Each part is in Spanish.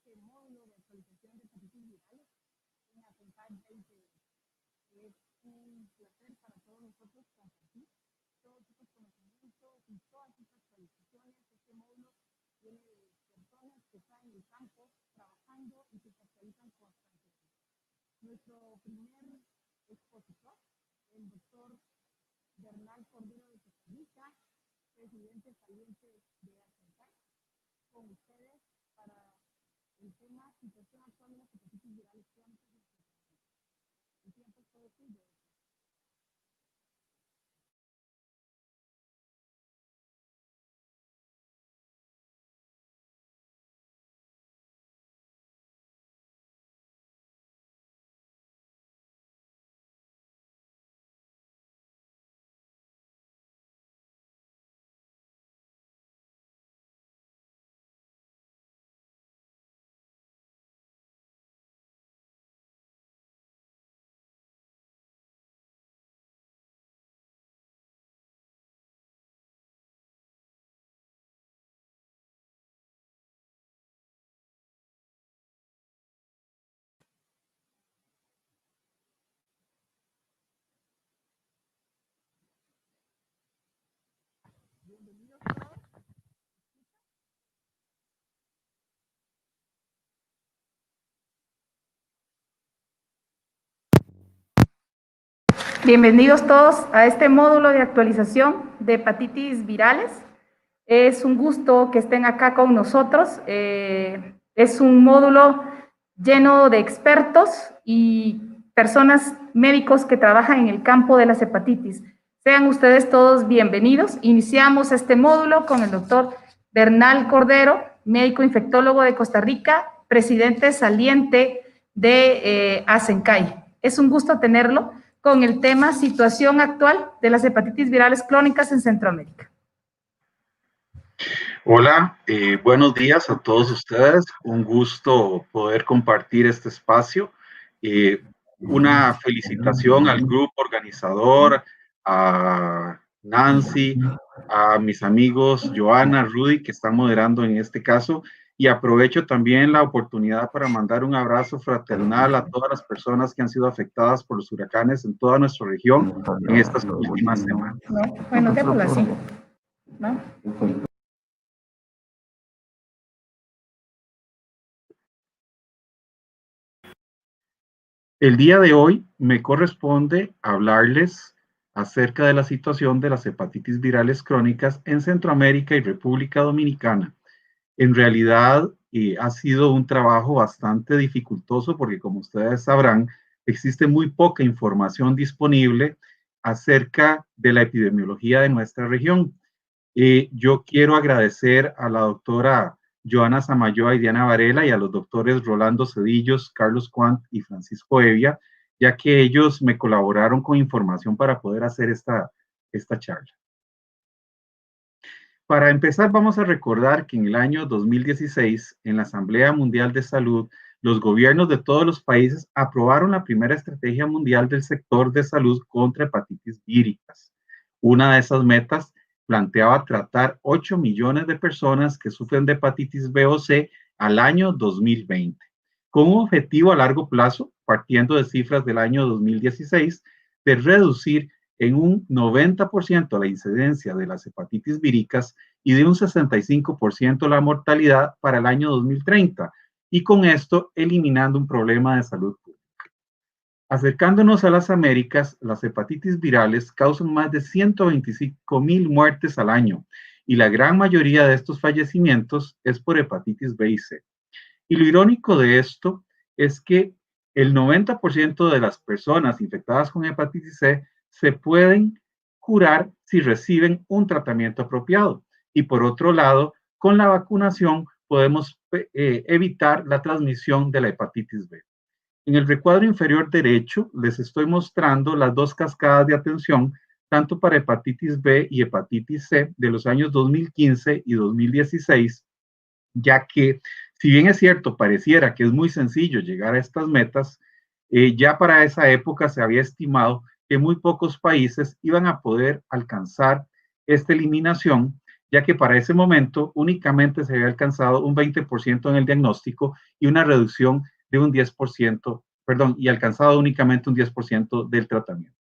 este módulo de actualización de hepatitis virales en ASENCAI 2020. Es un placer para todos nosotros compartir todos estos conocimientos y todas estas actualizaciones. Este módulo viene de personas que están en el campo trabajando y que se actualizan constantemente. Nuestro primer expositor, el doctor Bernal Cordero de Costa Rica, presidente saliente de ASENCAI, con ustedes para el tema situación actual de las hepatitis virales crónicas en Centroamérica. El tiempo es todo suyo. Bienvenidos todos. Bienvenidos todos a este módulo de actualización de hepatitis virales. Es un gusto que estén acá con nosotros. Es un módulo lleno de expertos y personas médicos que trabajan en el campo de las hepatitis. Sean ustedes todos bienvenidos. Iniciamos este módulo con el doctor Bernal Cordero, médico infectólogo de Costa Rica, presidente saliente de ASENCAI. Es un gusto tenerlo con el tema situación actual de las hepatitis virales crónicas en Centroamérica. Hola, buenos días a todos ustedes. Un gusto poder compartir este espacio. Una felicitación al grupo organizador, a Nancy, a mis amigos Joana, Rudy, que están moderando en este caso. Y aprovecho también la oportunidad para mandar un abrazo fraternal a todas las personas que han sido afectadas por los huracanes en toda nuestra región en estas últimas semanas. No, bueno, démoslo así, ¿no? El día de hoy me corresponde hablarles acerca de la situación de las hepatitis virales crónicas en Centroamérica y República Dominicana. En realidad, ha sido un trabajo bastante dificultoso porque, como ustedes sabrán, existe muy poca información disponible acerca de la epidemiología de nuestra región. Yo quiero agradecer a la doctora Joana Samayoa y Diana Varela y a los doctores Rolando Cedillos, Carlos Quant y Francisco Evia, ya que ellos me colaboraron con información para poder hacer esta charla. Para empezar, vamos a recordar que en el año 2016, en la Asamblea Mundial de Salud, los gobiernos de todos los países aprobaron la primera estrategia mundial del sector de salud contra hepatitis víricas. Una de esas metas planteaba tratar 8 millones de personas que sufren de hepatitis B o C al año 2020, con un objetivo a largo plazo, partiendo de cifras del año 2016, de reducir en un 90% la incidencia de las hepatitis víricas y de un 65% la mortalidad para el año 2030, y con esto eliminando un problema de salud pública. Acercándonos a las Américas, las hepatitis virales causan más de 125,000 muertes al año y la gran mayoría de estos fallecimientos es por hepatitis B y C. Y lo irónico de esto es que el 90% de las personas infectadas con hepatitis C se pueden curar si reciben un tratamiento apropiado. Y por otro lado, con la vacunación podemos evitar la transmisión de la hepatitis B. En el recuadro inferior derecho les estoy mostrando las dos cascadas de atención, tanto para hepatitis B y hepatitis C de los años 2015 y 2016, ya que, si bien es cierto, pareciera que es muy sencillo llegar a estas metas, ya para esa época se había estimado que muy pocos países iban a poder alcanzar esta eliminación ya que para ese momento únicamente se había alcanzado un 20% en el diagnóstico y una reducción de un 10%, perdón, y alcanzado únicamente un 10% del tratamiento.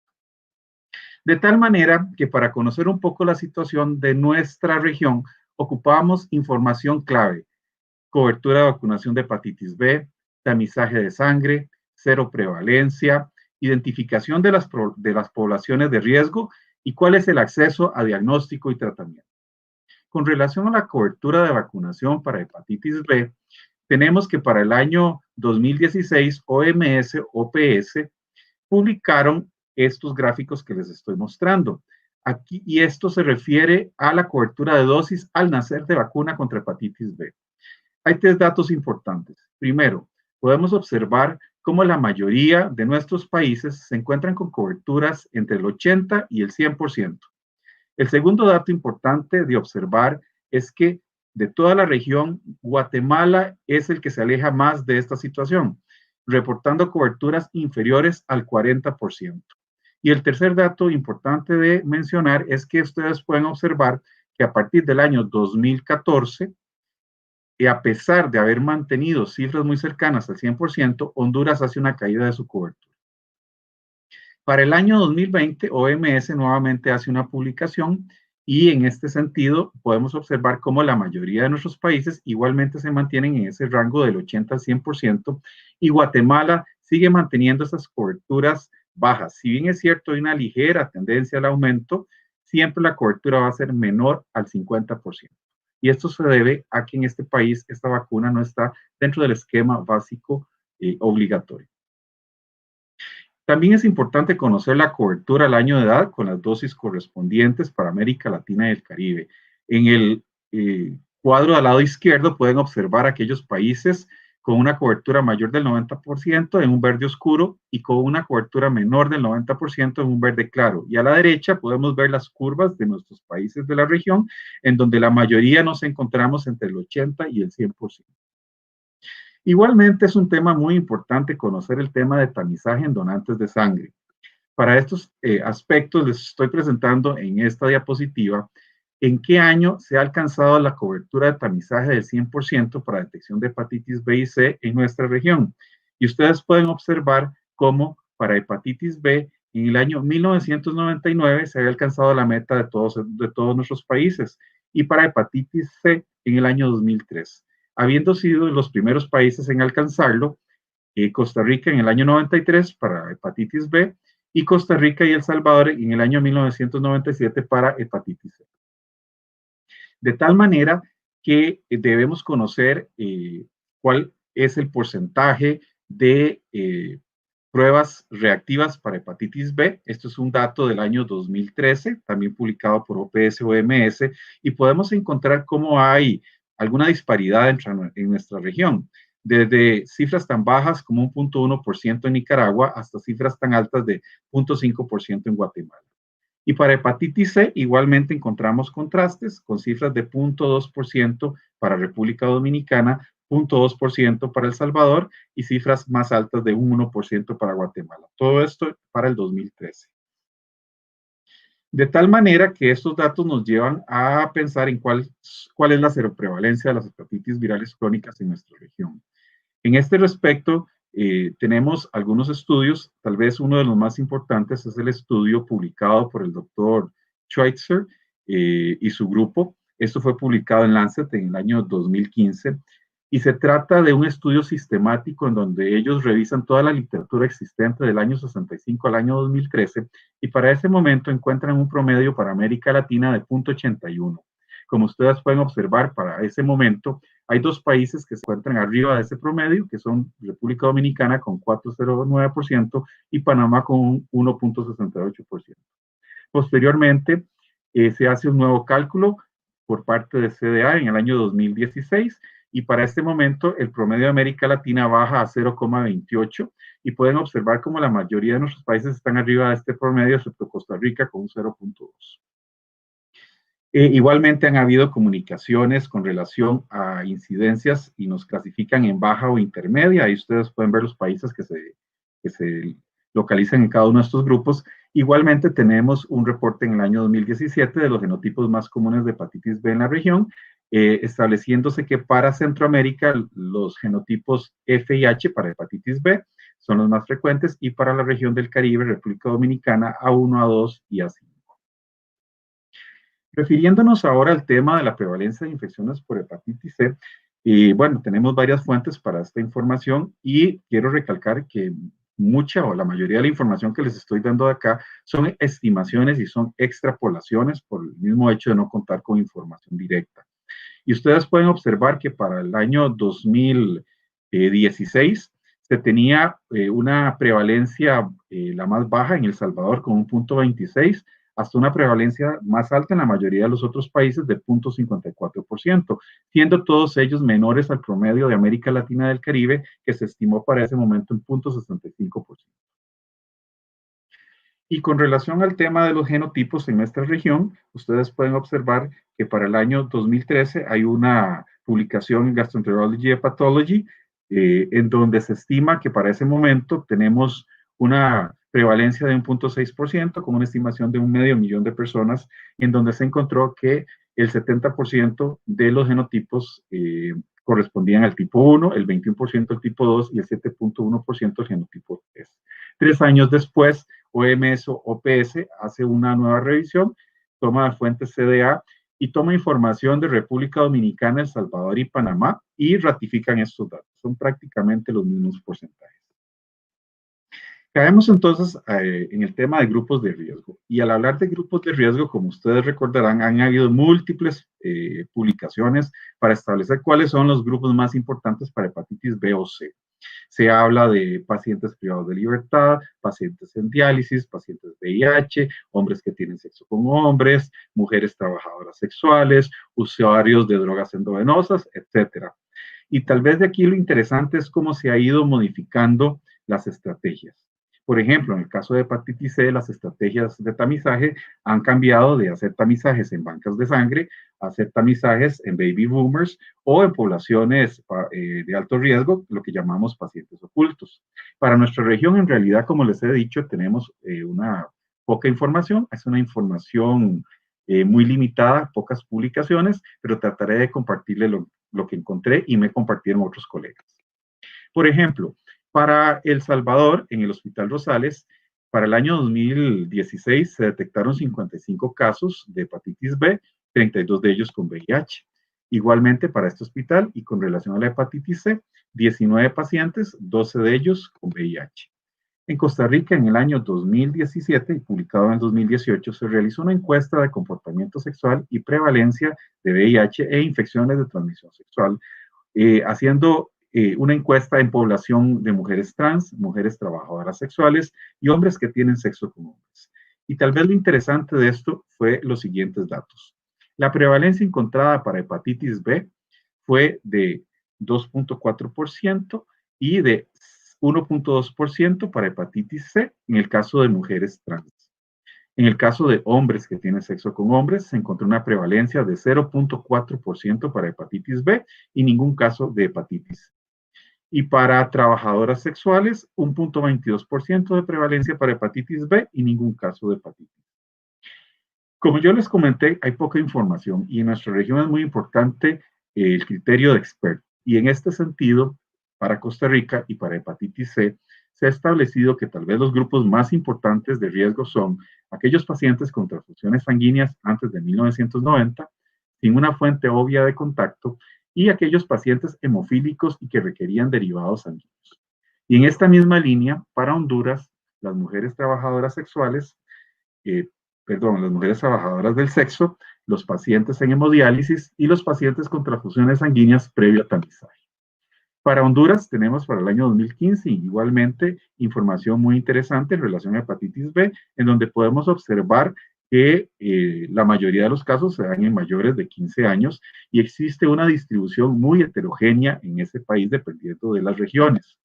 De tal manera que para conocer un poco la situación de nuestra región, ocupábamos información clave: cobertura de vacunación de hepatitis B, tamizaje de sangre, cero prevalencia, identificación de las poblaciones de riesgo y cuál es el acceso a diagnóstico y tratamiento. Con relación a la cobertura de vacunación para hepatitis B, tenemos que para el año 2016 OMS, OPS, publicaron estos gráficos que les estoy mostrando. Aquí, y esto se refiere a la cobertura de dosis al nacer de vacuna contra hepatitis B. Hay tres datos importantes. Primero, podemos observar cómo la mayoría de nuestros países se encuentran con coberturas entre el 80 y el 100%. El segundo dato importante de observar es que de toda la región, Guatemala es el que se aleja más de esta situación, reportando coberturas inferiores al 40%. Y el tercer dato importante de mencionar es que ustedes pueden observar que a partir del año 2014, y a pesar de haber mantenido cifras muy cercanas al 100%, Honduras hace una caída de su cobertura. Para el año 2020, OMS nuevamente hace una publicación y en este sentido podemos observar cómo la mayoría de nuestros países igualmente se mantienen en ese rango del 80 al 100% y Guatemala sigue manteniendo esas coberturas bajas. Si bien es cierto, hay una ligera tendencia al aumento, siempre la cobertura va a ser menor al 50%. Y esto se debe a que en este país esta vacuna no está dentro del esquema básico obligatorio. También es importante conocer la cobertura al año de edad con las dosis correspondientes para América Latina y el Caribe. En el cuadro al lado izquierdo pueden observar aquellos países con una cobertura mayor del 90% en un verde oscuro y con una cobertura menor del 90% en un verde claro. Y a la derecha podemos ver las curvas de nuestros países de la región, en donde la mayoría nos encontramos entre el 80 y el 100%. Igualmente es un tema muy importante conocer el tema de tamizaje en donantes de sangre. Para estos aspectos les estoy presentando en esta diapositiva en qué año se ha alcanzado la cobertura de tamizaje del 100% para detección de hepatitis B y C en nuestra región. Y ustedes pueden observar cómo para hepatitis B en el año 1999 se había alcanzado la meta de todos nuestros países y para hepatitis C en el año 2003. Habiendo sido los primeros países en alcanzarlo, Costa Rica en el año 93 para hepatitis B y Costa Rica y El Salvador en el año 1997 para hepatitis C. De tal manera que debemos conocer cuál es el porcentaje de pruebas reactivas para hepatitis B. Esto es un dato del año 2013, también publicado por OPS-OMS, y podemos encontrar cómo hay alguna disparidad en nuestra región, desde cifras tan bajas como un 0.1% en Nicaragua hasta cifras tan altas de 0.5% en Guatemala. Y para hepatitis C igualmente encontramos contrastes con cifras de 0.2% para República Dominicana, 0.2% para El Salvador y cifras más altas de un 1% para Guatemala. Todo esto para el 2013. De tal manera que estos datos nos llevan a pensar en cuál es la seroprevalencia de las hepatitis virales crónicas en nuestra región. En este respecto, tenemos algunos estudios, tal vez uno de los más importantes es el estudio publicado por el doctor Schweitzer y su grupo. Esto fue publicado en Lancet en el año 2015 y se trata de un estudio sistemático en donde ellos revisan toda la literatura existente del año 65 al año 2013 y para ese momento encuentran un promedio para América Latina de 0.81. Como ustedes pueden observar, para ese momento hay dos países que se encuentran arriba de ese promedio, que son República Dominicana con 4.09% y Panamá con un 1.68%. Posteriormente, se hace un nuevo cálculo por parte de CDA en el año 2016 y para este momento el promedio de América Latina baja a 0.28 y pueden observar como la mayoría de nuestros países están arriba de este promedio, excepto Costa Rica con un 0.2. Igualmente han habido comunicaciones con relación a incidencias y nos clasifican en baja o intermedia. Ahí ustedes pueden ver los países que se localizan en cada uno de estos grupos. Igualmente tenemos un reporte en el año 2017 de los genotipos más comunes de hepatitis B en la región, estableciéndose que para Centroamérica los genotipos F y H para hepatitis B son los más frecuentes y para la región del Caribe, República Dominicana, A1, A2 y A5. Refiriéndonos ahora al tema de la prevalencia de infecciones por hepatitis C, bueno, tenemos varias fuentes para esta información y quiero recalcar que mucha o la mayoría de la información que les estoy dando de acá son estimaciones y son extrapolaciones por el mismo hecho de no contar con información directa. Y ustedes pueden observar que para el año 2016 se tenía una prevalencia la más baja en El Salvador con un 0.26, hasta una prevalencia más alta en la mayoría de los otros países de 0.54%, siendo todos ellos menores al promedio de América Latina y del Caribe, que se estimó para ese momento en 0.65%. Y con relación al tema de los genotipos en nuestra región, ustedes pueden observar que para el año 2013 hay una publicación en Gastroenterology and Pathology en donde se estima que para ese momento tenemos una prevalencia de 1.6% con una estimación de 500,000 de personas, en donde se encontró que el 70% de los genotipos correspondían al tipo 1, el 21% al tipo 2 y el 7.1% al genotipo 3. 3 años después, OMS o OPS hace una nueva revisión, toma la fuente CDA y toma información de República Dominicana, El Salvador y Panamá y ratifican estos datos. Son prácticamente los mismos porcentajes. Caemos entonces en el tema de grupos de riesgo. Y al hablar de grupos de riesgo, como ustedes recordarán, han habido múltiples publicaciones para establecer cuáles son los grupos más importantes para hepatitis B o C. Se habla de pacientes privados de libertad, pacientes en diálisis, pacientes VIH, hombres que tienen sexo con hombres, mujeres trabajadoras sexuales, usuarios de drogas endovenosas, etc. Y tal vez de aquí lo interesante es cómo se ha ido modificando las estrategias. Por ejemplo, en el caso de hepatitis C, las estrategias de tamizaje han cambiado de hacer tamizajes en bancas de sangre a hacer tamizajes en baby boomers o en poblaciones de alto riesgo, lo que llamamos pacientes ocultos. Para nuestra región, en realidad, como les he dicho, tenemos una poca información, es una información muy limitada, pocas publicaciones, pero trataré de compartirle lo que encontré y me compartieron otros colegas. Por ejemplo, para El Salvador, en el Hospital Rosales, para el año 2016 se detectaron 55 casos de hepatitis B, 32 de ellos con VIH. Igualmente para este hospital y con relación a la hepatitis C, 19 pacientes, 12 de ellos con VIH. En Costa Rica, en el año 2017 y publicado en el 2018, se realizó una encuesta de comportamiento sexual y prevalencia de VIH e infecciones de transmisión sexual, haciendo una encuesta en población de mujeres trans, mujeres trabajadoras sexuales y hombres que tienen sexo con hombres. Y tal vez lo interesante de esto fue los siguientes datos. La prevalencia encontrada para hepatitis B fue de 2.4% y de 1.2% para hepatitis C en el caso de mujeres trans. En el caso de hombres que tienen sexo con hombres, se encontró una prevalencia de 0.4% para hepatitis B y ningún caso de hepatitis C. Y para trabajadoras sexuales, 1.22% de prevalencia para hepatitis B y ningún caso de hepatitis. Como yo les comenté, hay poca información y en nuestra región es muy importante el criterio de experto. Y en este sentido, para Costa Rica y para hepatitis C, se ha establecido que tal vez los grupos más importantes de riesgo son aquellos pacientes con transfusiones sanguíneas antes de 1990, sin una fuente obvia de contacto, y aquellos pacientes hemofílicos y que requerían derivados sanguíneos. Y en esta misma línea, para Honduras, las mujeres trabajadoras sexuales, las mujeres trabajadoras del sexo, los pacientes en hemodiálisis y los pacientes con transfusiones sanguíneas previo a tamizaje. Para Honduras tenemos para el año 2015 igualmente información muy interesante en relación a hepatitis B, en donde podemos observar que la mayoría de los casos se dan en mayores de 15 años y existe una distribución muy heterogénea en ese país dependiendo de las regiones.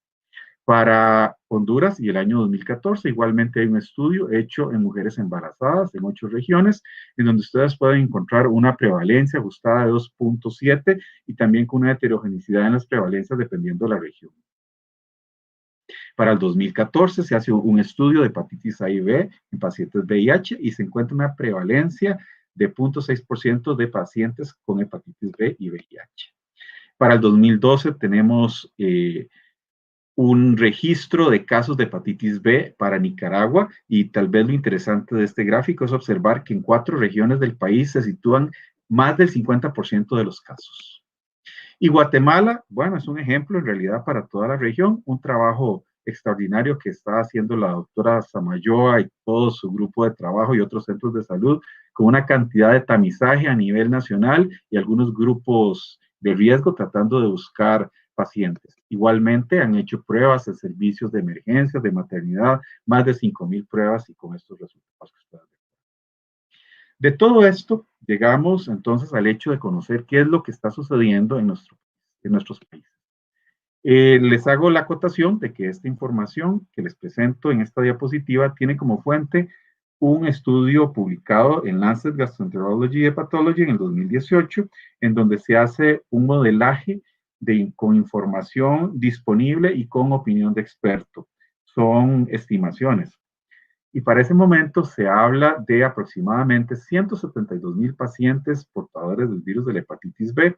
Para Honduras y el año 2014 igualmente hay un estudio hecho en mujeres embarazadas en 8 regiones, en donde ustedes pueden encontrar una prevalencia ajustada de 2.7 y también con una heterogeneidad en las prevalencias dependiendo de la región. Para el 2014 se hace un estudio de hepatitis A y B en pacientes VIH y se encuentra una prevalencia de 0.6% de pacientes con hepatitis B y VIH. Para el 2012 tenemos un registro de casos de hepatitis B para Nicaragua y tal vez lo interesante de este gráfico es observar que en 4 regiones del país se sitúan más del 50% de los casos. Y Guatemala, bueno, es un ejemplo en realidad para toda la región, un trabajo extraordinario que está haciendo la doctora Samayoa y todo su grupo de trabajo y otros centros de salud con una cantidad de tamizaje a nivel nacional y algunos grupos de riesgo tratando de buscar pacientes. Igualmente han hecho pruebas en servicios de emergencias, de maternidad, más de 5,000 pruebas y con estos resultados que ustedes ven. De todo esto, llegamos entonces al hecho de conocer qué es lo que está sucediendo en nuestros países. Les hago la acotación de que esta información que les presento en esta diapositiva tiene como fuente un estudio publicado en Lancet Gastroenterology and Pathology en el 2018, en donde se hace un modelaje con información disponible y con opinión de experto. Son estimaciones. Y para ese momento se habla de aproximadamente 172,000 pacientes portadores del virus de la hepatitis B,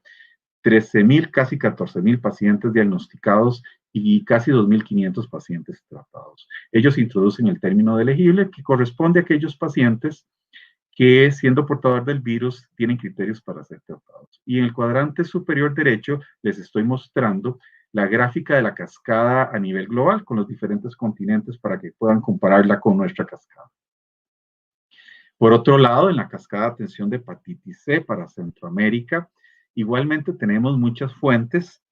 13,000, casi 14,000 pacientes diagnosticados y casi 2,500 pacientes tratados. Ellos introducen el término de elegible que corresponde a aquellos pacientes que siendo portador del virus tienen criterios para ser tratados. Y en el cuadrante superior derecho les estoy mostrando la gráfica de la cascada a nivel global con los diferentes continentes para que puedan compararla con nuestra cascada. Por otro lado, en la cascada de atención de hepatitis C para Centroamérica, igualmente tenemos muchas fuentes.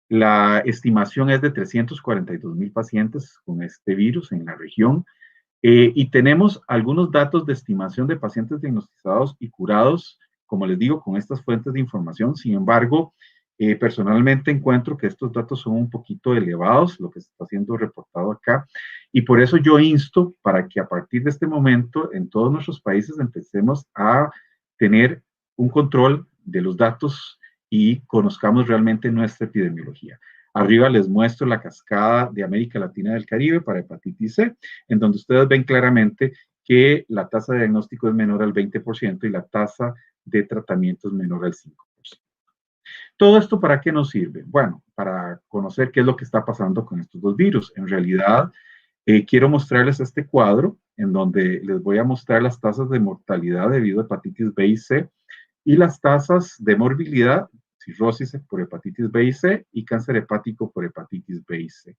La estimación es de 342,000 pacientes con este virus en la región. Y tenemos algunos datos de estimación de pacientes diagnosticados y curados, como les digo, con estas fuentes de información. Sin embargo, personalmente encuentro que estos datos son un poquito elevados, lo que se está siendo reportado acá, y por eso yo insto para que a partir de este momento en todos nuestros países empecemos a tener un control de los datos y conozcamos realmente nuestra epidemiología. Arriba les muestro la cascada de América Latina y del Caribe para hepatitis C, en donde ustedes ven claramente que la tasa de diagnóstico es menor al 20% y la tasa de tratamiento es menor al 5%. ¿Todo esto para qué nos sirve? Bueno, para conocer qué es lo que está pasando con estos dos virus. En realidad, quiero mostrarles este cuadro en donde les voy a mostrar las tasas de mortalidad debido a hepatitis B y C y las tasas de morbilidad, cirrosis por hepatitis B y C y cáncer hepático por hepatitis B y C.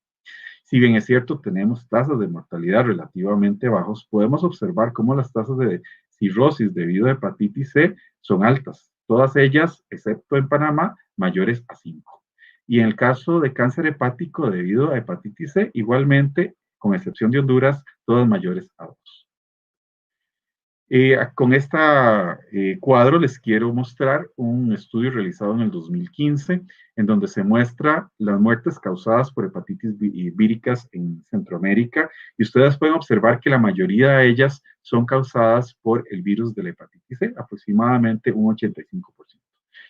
Si bien es cierto, tenemos tasas de mortalidad relativamente bajos, podemos observar cómo las tasas de cirrosis debido a hepatitis C son altas, todas ellas, excepto en Panamá, mayores a 5. Y en el caso de cáncer hepático debido a hepatitis C, igualmente, con excepción de Honduras, todas mayores a 2. Con este cuadro les quiero mostrar un estudio realizado en el 2015 en donde se muestra las muertes causadas por hepatitis víricas en Centroamérica y ustedes pueden observar que la mayoría de ellas son causadas por el virus de la hepatitis C, aproximadamente un 85%.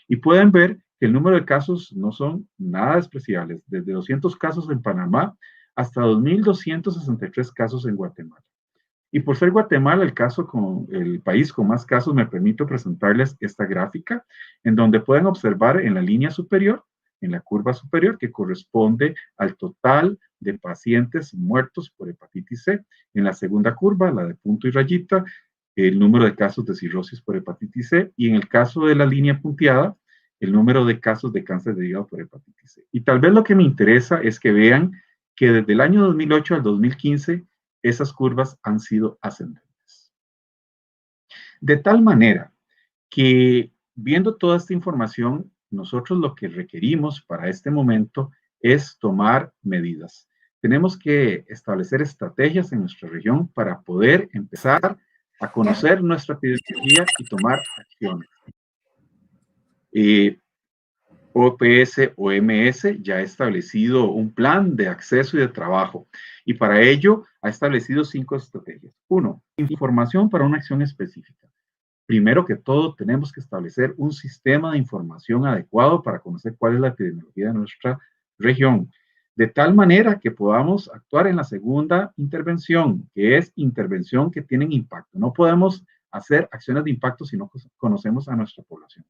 Y pueden ver que el número de casos no son nada despreciables, desde 200 casos en Panamá hasta 2,263 casos en Guatemala. Y por ser Guatemala el país con más casos, me permito presentarles esta gráfica, en donde pueden observar en la línea superior, en la curva superior, que corresponde al total de pacientes muertos por hepatitis C. En la segunda curva, la de punto y rayita, el número de casos de cirrosis por hepatitis C. Y en el caso de la línea punteada, el número de casos de cáncer de hígado por hepatitis C. Y tal vez lo que me interesa es que vean que desde el año 2008 al 2015, esas curvas han sido ascendentes. De tal manera que viendo toda esta información, nosotros lo que requerimos para este momento es tomar medidas. Tenemos que establecer estrategias en nuestra región para poder empezar a conocer nuestra epidemiología y tomar acciones. OPS OMS ya ha establecido un plan de acceso y de trabajo y para ello ha establecido 5 estrategias. 1. Información para una acción específica. Primero que todo, tenemos que establecer un sistema de información adecuado para conocer cuál es la epidemiología de nuestra región. de tal manera que podamos actuar en la segunda intervención, que es intervención que tienen impacto. No podemos hacer acciones de impacto si no conocemos a nuestra población.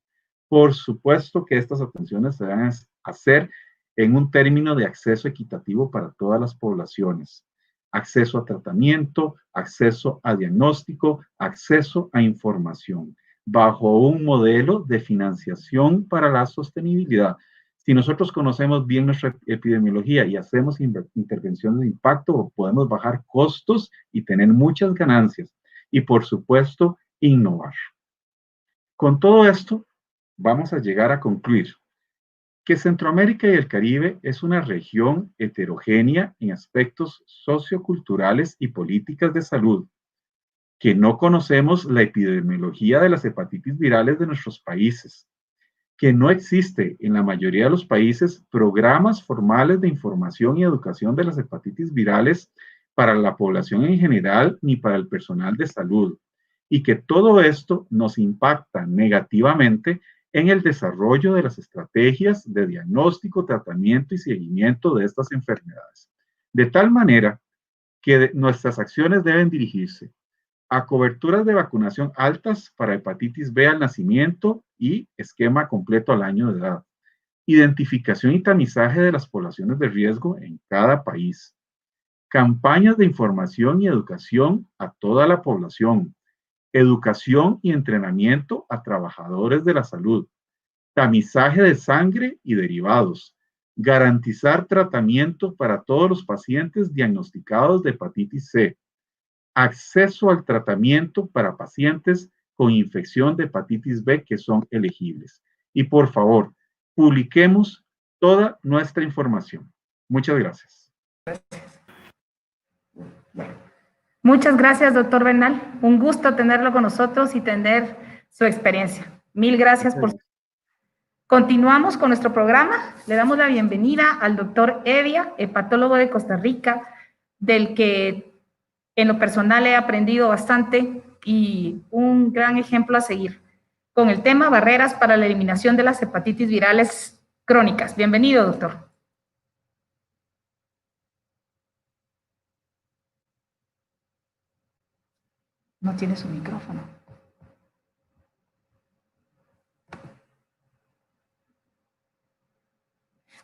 Por supuesto que estas atenciones se van a hacer en un término de acceso equitativo para todas las poblaciones. Acceso a tratamiento, acceso a diagnóstico, acceso a información, bajo un modelo de financiación para la sostenibilidad. Si nosotros conocemos bien nuestra epidemiología y hacemos intervenciones de impacto, podemos bajar costos y tener muchas ganancias. Y por supuesto, innovar. Con todo esto, vamos a llegar a concluir que Centroamérica y el Caribe es una región heterogénea en aspectos socioculturales y políticas de salud, que no conocemos la epidemiología de las hepatitis virales de nuestros países, que no existe en la mayoría de los países programas formales de información y educación de las hepatitis virales para la población en general ni para el personal de salud, y que todo esto nos impacta negativamente en el desarrollo de las estrategias de diagnóstico, tratamiento y seguimiento de estas enfermedades. De tal manera que nuestras acciones deben dirigirse a coberturas de vacunación altas para hepatitis B al nacimiento y esquema completo al año de edad. Identificación y tamizaje de las poblaciones de riesgo en cada país. Campañas de información y educación a toda la población. Educación y entrenamiento a trabajadores de la salud. Tamizaje de sangre y derivados. Garantizar tratamiento para todos los pacientes diagnosticados de hepatitis C. Acceso al tratamiento para pacientes con infección de hepatitis B que son elegibles. Y por favor, publiquemos toda nuestra información. Muchas gracias. Muchas gracias, doctor Bernal. Un gusto tenerlo con nosotros y tener su experiencia. Mil gracias por... Continuamos con nuestro programa. Le damos la bienvenida al doctor Evia, hepatólogo de Costa Rica, del que en lo personal he aprendido bastante y un gran ejemplo a seguir, con el tema barreras para la eliminación de las hepatitis virales crónicas. Bienvenido, doctor. No tiene su micrófono.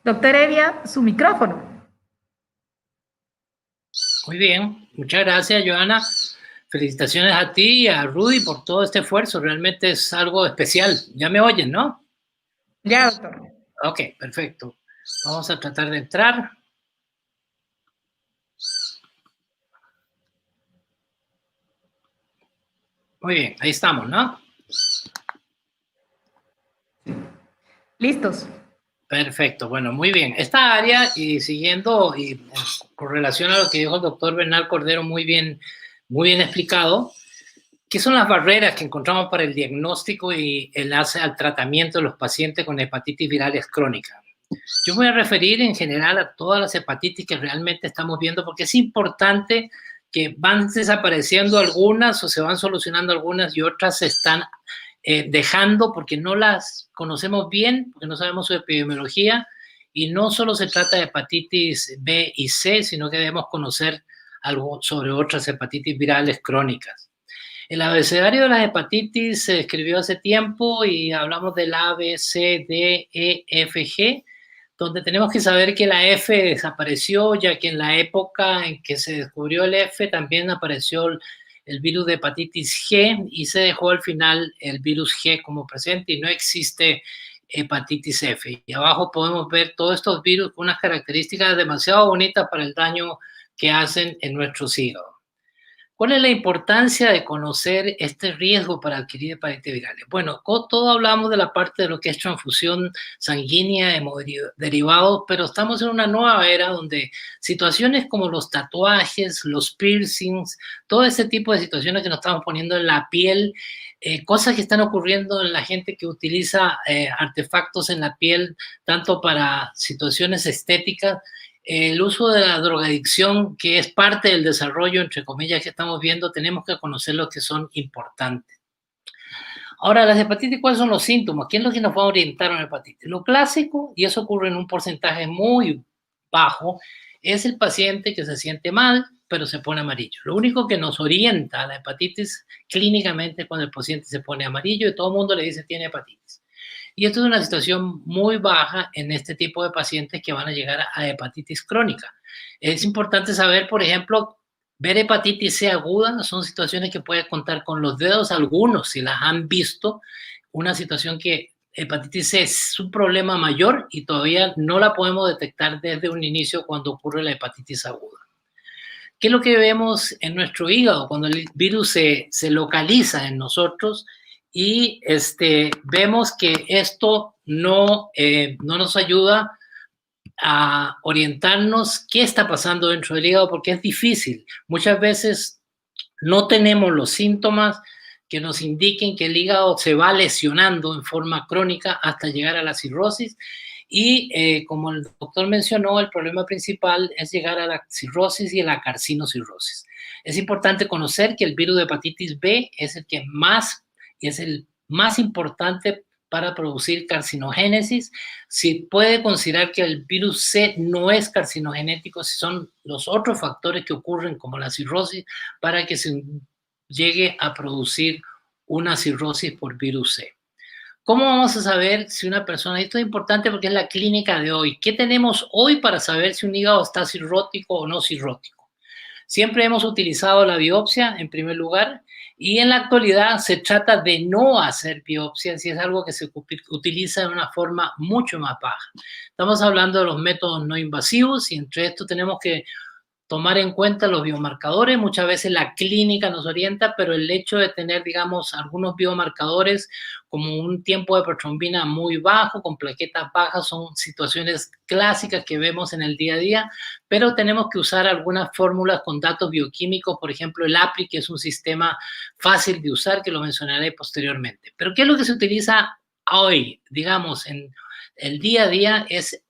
Doctor Evia, su micrófono. Muy bien, muchas gracias, Joana. Felicitaciones a ti y a Rudy por todo este esfuerzo. Realmente es algo especial. Ya me oyen, ¿no? Ya, doctor. Ok, perfecto. Vamos a tratar de entrar. Muy bien, ahí estamos, ¿no? Listos. Perfecto, bueno, muy bien. Esta área, y siguiendo y con relación a lo que dijo el doctor Bernal Cordero, muy bien explicado, ¿qué son las barreras que encontramos para el diagnóstico y enlace al tratamiento de los pacientes con hepatitis virales crónicas? Yo voy a referir en general a todas las hepatitis que realmente estamos viendo, porque es importante que van desapareciendo algunas o se van solucionando algunas y otras se están dejando porque no las conocemos bien, porque no sabemos su epidemiología, y no solo se trata de hepatitis B y C, sino que debemos conocer algo sobre otras hepatitis virales crónicas. El abecedario de las hepatitis se escribió hace tiempo y hablamos del A, B, C, D, E, F, G, donde tenemos que saber que la F desapareció, ya que en la época en que se descubrió el F también apareció el virus de hepatitis G y se dejó al final el virus G como presente y no existe hepatitis F. Y abajo podemos ver todos estos virus con unas características demasiado bonitas para el daño que hacen en nuestros hígados. ¿Cuál es la importancia de conocer este riesgo para adquirir hepatitis virales? Bueno, todo hablamos de la parte de lo que es transfusión sanguínea, hemoderivados, pero estamos en una nueva era donde situaciones como los tatuajes, los piercings, todo ese tipo de situaciones que nos estamos poniendo en la piel, cosas que están ocurriendo en la gente que utiliza artefactos en la piel, tanto para situaciones estéticas, el uso de la drogadicción, que es parte del desarrollo, entre comillas, que estamos viendo, tenemos que conocer los que son importantes. Ahora, las hepatitis, ¿cuáles son los síntomas? ¿Quién es lo que nos va a orientar a una hepatitis? Lo clásico, y eso ocurre en un porcentaje muy bajo es el paciente que se siente mal, pero se pone amarillo. Lo único que nos orienta a la hepatitis clínicamente es cuando el paciente se pone amarillo y todo el mundo le dice tiene hepatitis. Y esto es una situación muy baja en este tipo de pacientes que van a llegar a hepatitis crónica. Es importante saber, por ejemplo, ver hepatitis C aguda son situaciones que pueden contar con los dedos, algunos si las han visto, una situación que hepatitis C es un problema mayor y todavía no la podemos detectar desde un inicio cuando ocurre la hepatitis aguda. ¿Qué es lo que vemos en nuestro hígado cuando el virus se localiza en nosotros? Y vemos que esto no nos ayuda a orientarnos qué está pasando dentro del hígado porque es difícil. Muchas veces no tenemos los síntomas que nos indiquen que el hígado se va lesionando en forma crónica hasta llegar a la cirrosis. Y como el doctor mencionó, el problema principal es llegar a la cirrosis y a la carcinocirrosis. Es importante conocer que el virus de hepatitis B es el más importante para producir carcinogénesis. Si puede considerar que el virus C no es carcinogenético, si son los otros factores que ocurren como la cirrosis para que se llegue a producir una cirrosis por virus C. ¿Cómo vamos a saber si una persona, esto es importante porque es la clínica de hoy, qué tenemos hoy para saber si un hígado está cirrótico o no cirrótico? Siempre hemos utilizado la biopsia en primer lugar y en la actualidad se trata de no hacer biopsia si es algo que se utiliza de una forma mucho más baja. Estamos hablando de los métodos no invasivos y entre esto tenemos que tomar en cuenta los biomarcadores. Muchas veces la clínica nos orienta, pero el hecho de tener, digamos, algunos biomarcadores como un tiempo de protrombina muy bajo, con plaquetas bajas, son situaciones clásicas que vemos en el día a día, pero tenemos que usar algunas fórmulas con datos bioquímicos, por ejemplo, el APRI, que es un sistema fácil de usar, que lo mencionaré posteriormente. Pero ¿qué es lo que se utiliza hoy, digamos, en el día a día?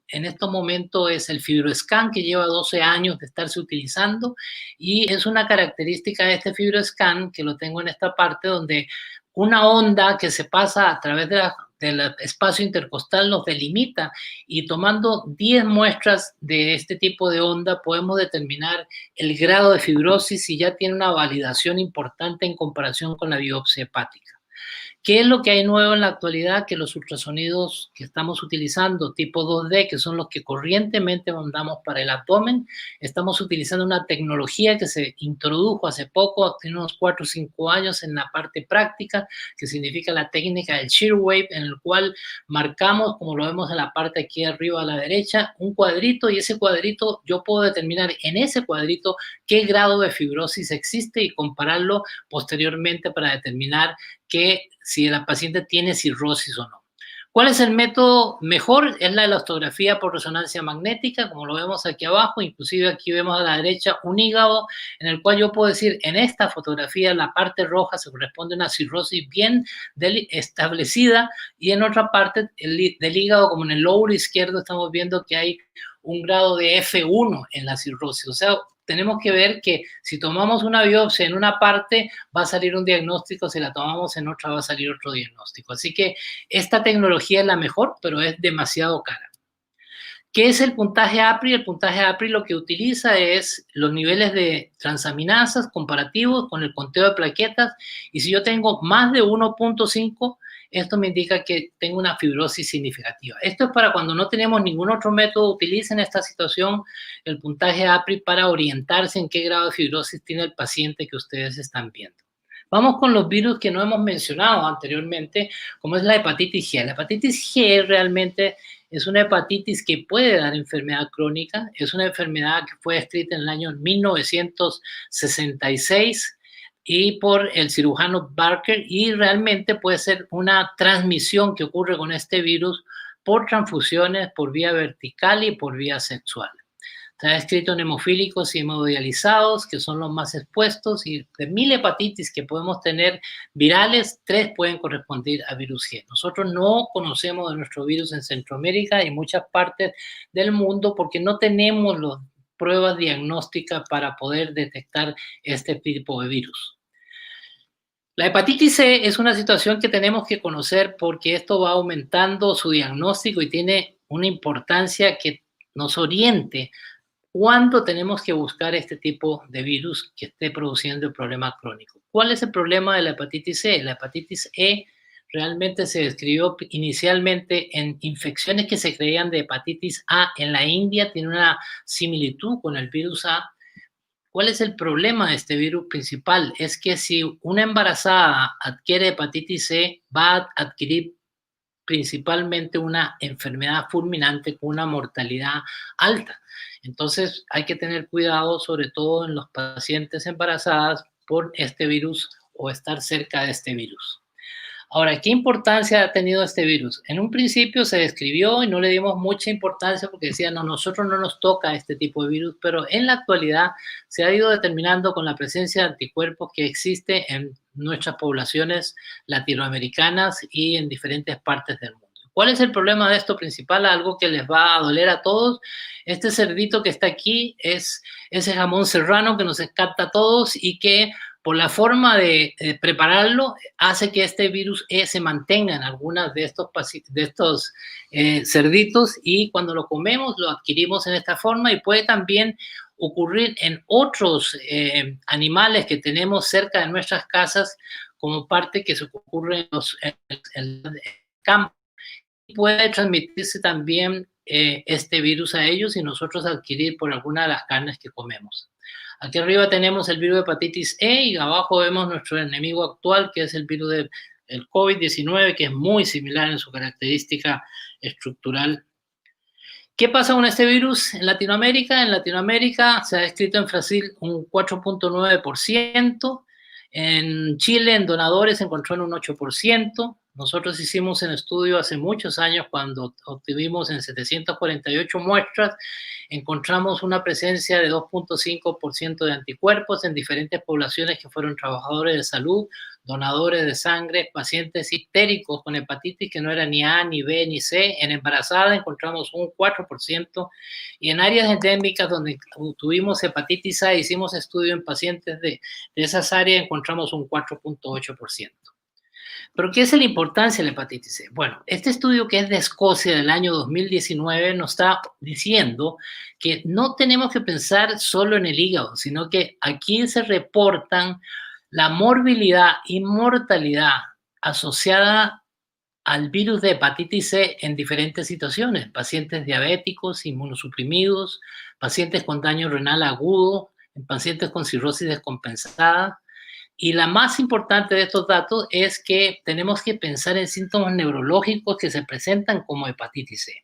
En estos momentos es el FibroScan, que lleva 12 años de estarse utilizando y es una característica de este FibroScan, que lo tengo en esta parte, donde una onda que se pasa a través del espacio intercostal nos delimita y tomando 10 muestras de este tipo de onda podemos determinar el grado de fibrosis y ya tiene una validación importante en comparación con la biopsia hepática. ¿Qué es lo que hay nuevo en la actualidad? Que los ultrasonidos que estamos utilizando, tipo 2D, que son los que corrientemente mandamos para el abdomen, estamos utilizando una tecnología que se introdujo hace poco, tiene unos 4 o 5 años en la parte práctica, que significa la técnica del shear wave, en el cual marcamos, como lo vemos en la parte aquí arriba a la derecha, un cuadrito y ese cuadrito, yo puedo determinar en ese cuadrito qué grado de fibrosis existe y compararlo posteriormente para determinar que si la paciente tiene cirrosis o no. ¿Cuál es el método mejor? Es la elastografía por resonancia magnética, como lo vemos aquí abajo, inclusive aquí vemos a la derecha un hígado en el cual yo puedo decir, en esta fotografía la parte roja se corresponde a una cirrosis bien establecida y en otra parte del hígado, como en el lóbulo izquierdo, estamos viendo que hay un grado de F1 en la cirrosis, o sea, tenemos que ver que si tomamos una biopsia en una parte va a salir un diagnóstico, si la tomamos en otra va a salir otro diagnóstico. Así que esta tecnología es la mejor, pero es demasiado cara. ¿Qué es el puntaje APRI? El puntaje APRI lo que utiliza es los niveles de transaminasas comparativos con el conteo de plaquetas y si yo tengo más de 1.5, esto me indica que tengo una fibrosis significativa. Esto es para cuando no tenemos ningún otro método, utilicen esta situación, el puntaje APRI, para orientarse en qué grado de fibrosis tiene el paciente que ustedes están viendo. Vamos con los virus que no hemos mencionado anteriormente, como es la hepatitis G. La hepatitis G realmente es una hepatitis que puede dar enfermedad crónica, es una enfermedad que fue descrita en el año 1966 y por el cirujano Barker y realmente puede ser una transmisión que ocurre con este virus por transfusiones, por vía vertical y por vía sexual. Está descrito en hemofílicos y hemodializados, que son los más expuestos, y de 1000 hepatitis que podemos tener virales, 3 pueden corresponder a virus G. Nosotros no conocemos de nuestro virus en Centroamérica y muchas partes del mundo porque no tenemos las pruebas diagnósticas para poder detectar este tipo de virus. La hepatitis C es una situación que tenemos que conocer porque esto va aumentando su diagnóstico y tiene una importancia que nos oriente cuándo tenemos que buscar este tipo de virus que esté produciendo el problema crónico. ¿Cuál es el problema de la hepatitis E? La hepatitis E realmente se describió inicialmente en infecciones que se creían de hepatitis A en la India, tiene una similitud con el virus A. ¿Cuál es el problema de este virus principal? Es que si una embarazada adquiere hepatitis C, va a adquirir principalmente una enfermedad fulminante con una mortalidad alta. Entonces hay que tener cuidado, sobre todo en los pacientes embarazadas, por este virus o estar cerca de este virus. Ahora, ¿qué importancia ha tenido este virus? En un principio se describió y no le dimos mucha importancia porque decían, no, nosotros no nos toca este tipo de virus, pero en la actualidad se ha ido determinando con la presencia de anticuerpos que existe en nuestras poblaciones latinoamericanas y en diferentes partes del mundo. ¿Cuál es el problema de esto principal? Algo que les va a doler a todos. Este cerdito que está aquí es ese jamón serrano que nos encanta a todos y que por la forma de prepararlo, hace que este virus E se mantenga en algunas de estos cerditos y cuando lo comemos lo adquirimos en esta forma y puede también ocurrir en otros animales que tenemos cerca de nuestras casas como parte que se ocurre en el campo. Puede transmitirse también este virus a ellos y nosotros adquirir por alguna de las carnes que comemos. Aquí arriba tenemos el virus de hepatitis E y abajo vemos nuestro enemigo actual, que es el virus del COVID-19, que es muy similar en su característica estructural. ¿Qué pasa con este virus en Latinoamérica? En Latinoamérica se ha descrito en Brasil un 4.9%, en Chile en donadores se encontró en un 8%, nosotros hicimos un estudio hace muchos años cuando obtuvimos en 748 muestras, encontramos una presencia de 2.5% de anticuerpos en diferentes poblaciones que fueron trabajadores de salud, donadores de sangre, pacientes histéricos con hepatitis que no era ni A, ni B, ni C. En embarazada encontramos un 4% y en áreas endémicas donde tuvimos hepatitis A, hicimos estudio en pacientes de esas áreas, encontramos un 4.8%. ¿Pero qué es la importancia de la hepatitis C? Bueno, este estudio que es de Escocia del año 2019 nos está diciendo que no tenemos que pensar solo en el hígado, sino que aquí se reportan la morbilidad y mortalidad asociada al virus de hepatitis C en diferentes situaciones, pacientes diabéticos, inmunosuprimidos, pacientes con daño renal agudo, pacientes con cirrosis descompensada. Y la más importante de estos datos es que tenemos que pensar en síntomas neurológicos que se presentan como hepatitis C.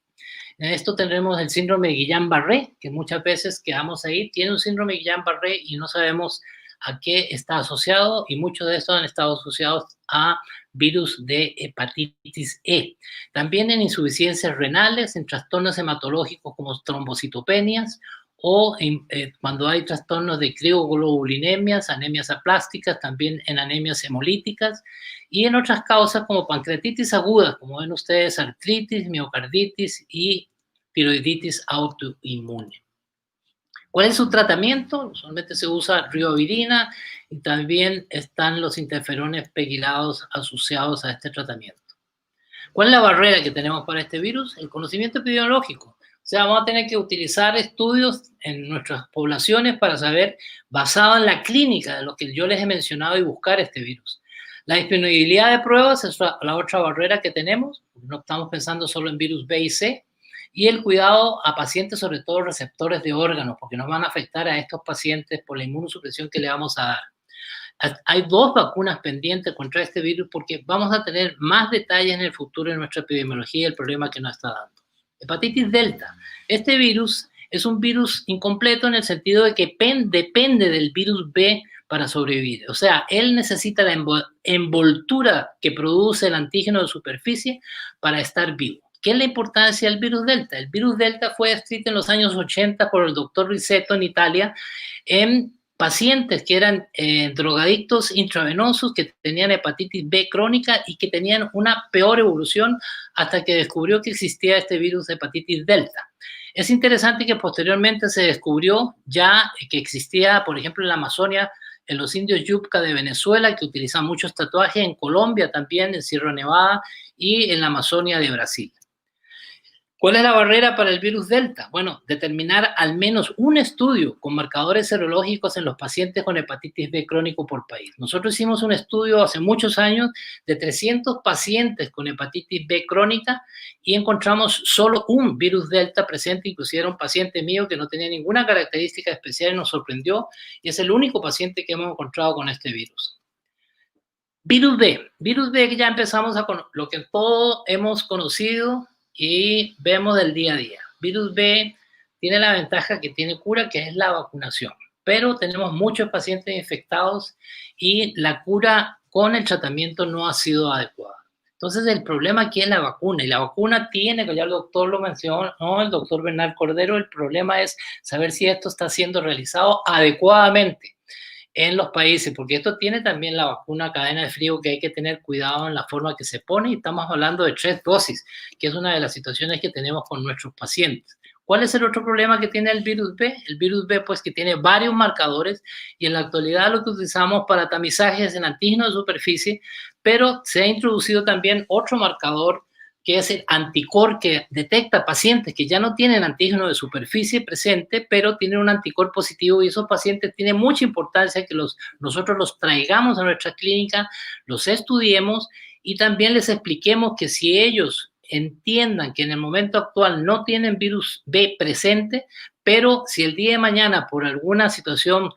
En esto tendremos el síndrome de Guillain-Barré, que muchas veces quedamos ahí, tiene un síndrome de Guillain-Barré y no sabemos a qué está asociado y muchos de estos han estado asociados a virus de hepatitis E. También en insuficiencias renales, en trastornos hematológicos como trombocitopenias o cuando hay trastornos de crioglobulinemias, anemias aplásticas, también en anemias hemolíticas y en otras causas como pancreatitis aguda, como ven ustedes, artritis, miocarditis y tiroiditis autoinmune. ¿Cuál es su tratamiento? Usualmente se usa ribavirina y también están los interferones pegilados asociados a este tratamiento. ¿Cuál es la barrera que tenemos para este virus? El conocimiento epidemiológico. O sea, vamos a tener que utilizar estudios en nuestras poblaciones para saber, basado en la clínica de lo que yo les he mencionado, y buscar este virus. La disponibilidad de pruebas es la otra barrera que tenemos. No estamos pensando solo en virus B y C. Y el cuidado a pacientes, sobre todo receptores de órganos, porque nos van a afectar a estos pacientes por la inmunosupresión que le vamos a dar. Hay 2 vacunas pendientes contra este virus porque vamos a tener más detalles en el futuro en nuestra epidemiología y el problema que nos está dando. Hepatitis delta. Este virus es un virus incompleto en el sentido de que depende del virus B para sobrevivir. O sea, él necesita la envoltura que produce el antígeno de superficie para estar vivo. ¿Qué es la importancia del virus delta? El virus delta fue descrito en los años 80 por el doctor Risetto en Italia en pacientes que eran drogadictos intravenosos que tenían hepatitis B crónica y que tenían una peor evolución hasta que descubrió que existía este virus de hepatitis delta. Es interesante que posteriormente se descubrió ya que existía, por ejemplo, en la Amazonia, en los indios Yucca de Venezuela, que utilizan muchos tatuajes, en Colombia también, en Sierra Nevada y en la Amazonia de Brasil. ¿Cuál es la barrera para el virus Delta? Bueno, determinar al menos un estudio con marcadores serológicos en los pacientes con hepatitis B crónico por país. Nosotros hicimos un estudio hace muchos años de 300 pacientes con hepatitis B crónica y encontramos solo un virus Delta presente, inclusive era un paciente mío que no tenía ninguna característica especial y nos sorprendió, y es el único paciente que hemos encontrado con este virus. Virus B que ya empezamos a lo que todos hemos conocido y vemos del día a día. Virus B tiene la ventaja que tiene cura, que es la vacunación, pero tenemos muchos pacientes infectados y la cura con el tratamiento no ha sido adecuada. Entonces el problema aquí es la vacuna, y la vacuna tiene, que ya el doctor lo mencionó, el doctor Bernal Cordero, el problema es saber si esto está siendo realizado adecuadamente en los países, porque esto tiene también la vacuna cadena de frío, que hay que tener cuidado en la forma que se pone, y estamos hablando de 3 dosis, que es una de las situaciones que tenemos con nuestros pacientes. ¿Cuál es el otro problema que tiene el virus B? El virus B, pues, que tiene varios marcadores, y en la actualidad lo que utilizamos para tamizajes en antígeno de superficie, pero se ha introducido también otro marcador, que es el anticor, que detecta pacientes que ya no tienen antígeno de superficie presente, pero tienen un anticor positivo, y esos pacientes tienen mucha importancia que nosotros los traigamos a nuestra clínica, los estudiemos y también les expliquemos que si ellos entiendan que en el momento actual no tienen virus B presente, pero si el día de mañana por alguna situación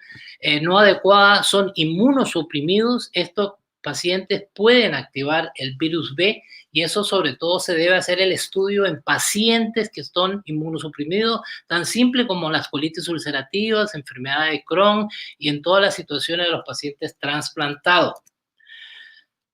no adecuada son inmunosuprimidos, estos pacientes pueden activar el virus B, y eso sobre todo se debe hacer el estudio en pacientes que están inmunosuprimidos, tan simple como las colitis ulcerativas, enfermedad de Crohn y en todas las situaciones de los pacientes trasplantados.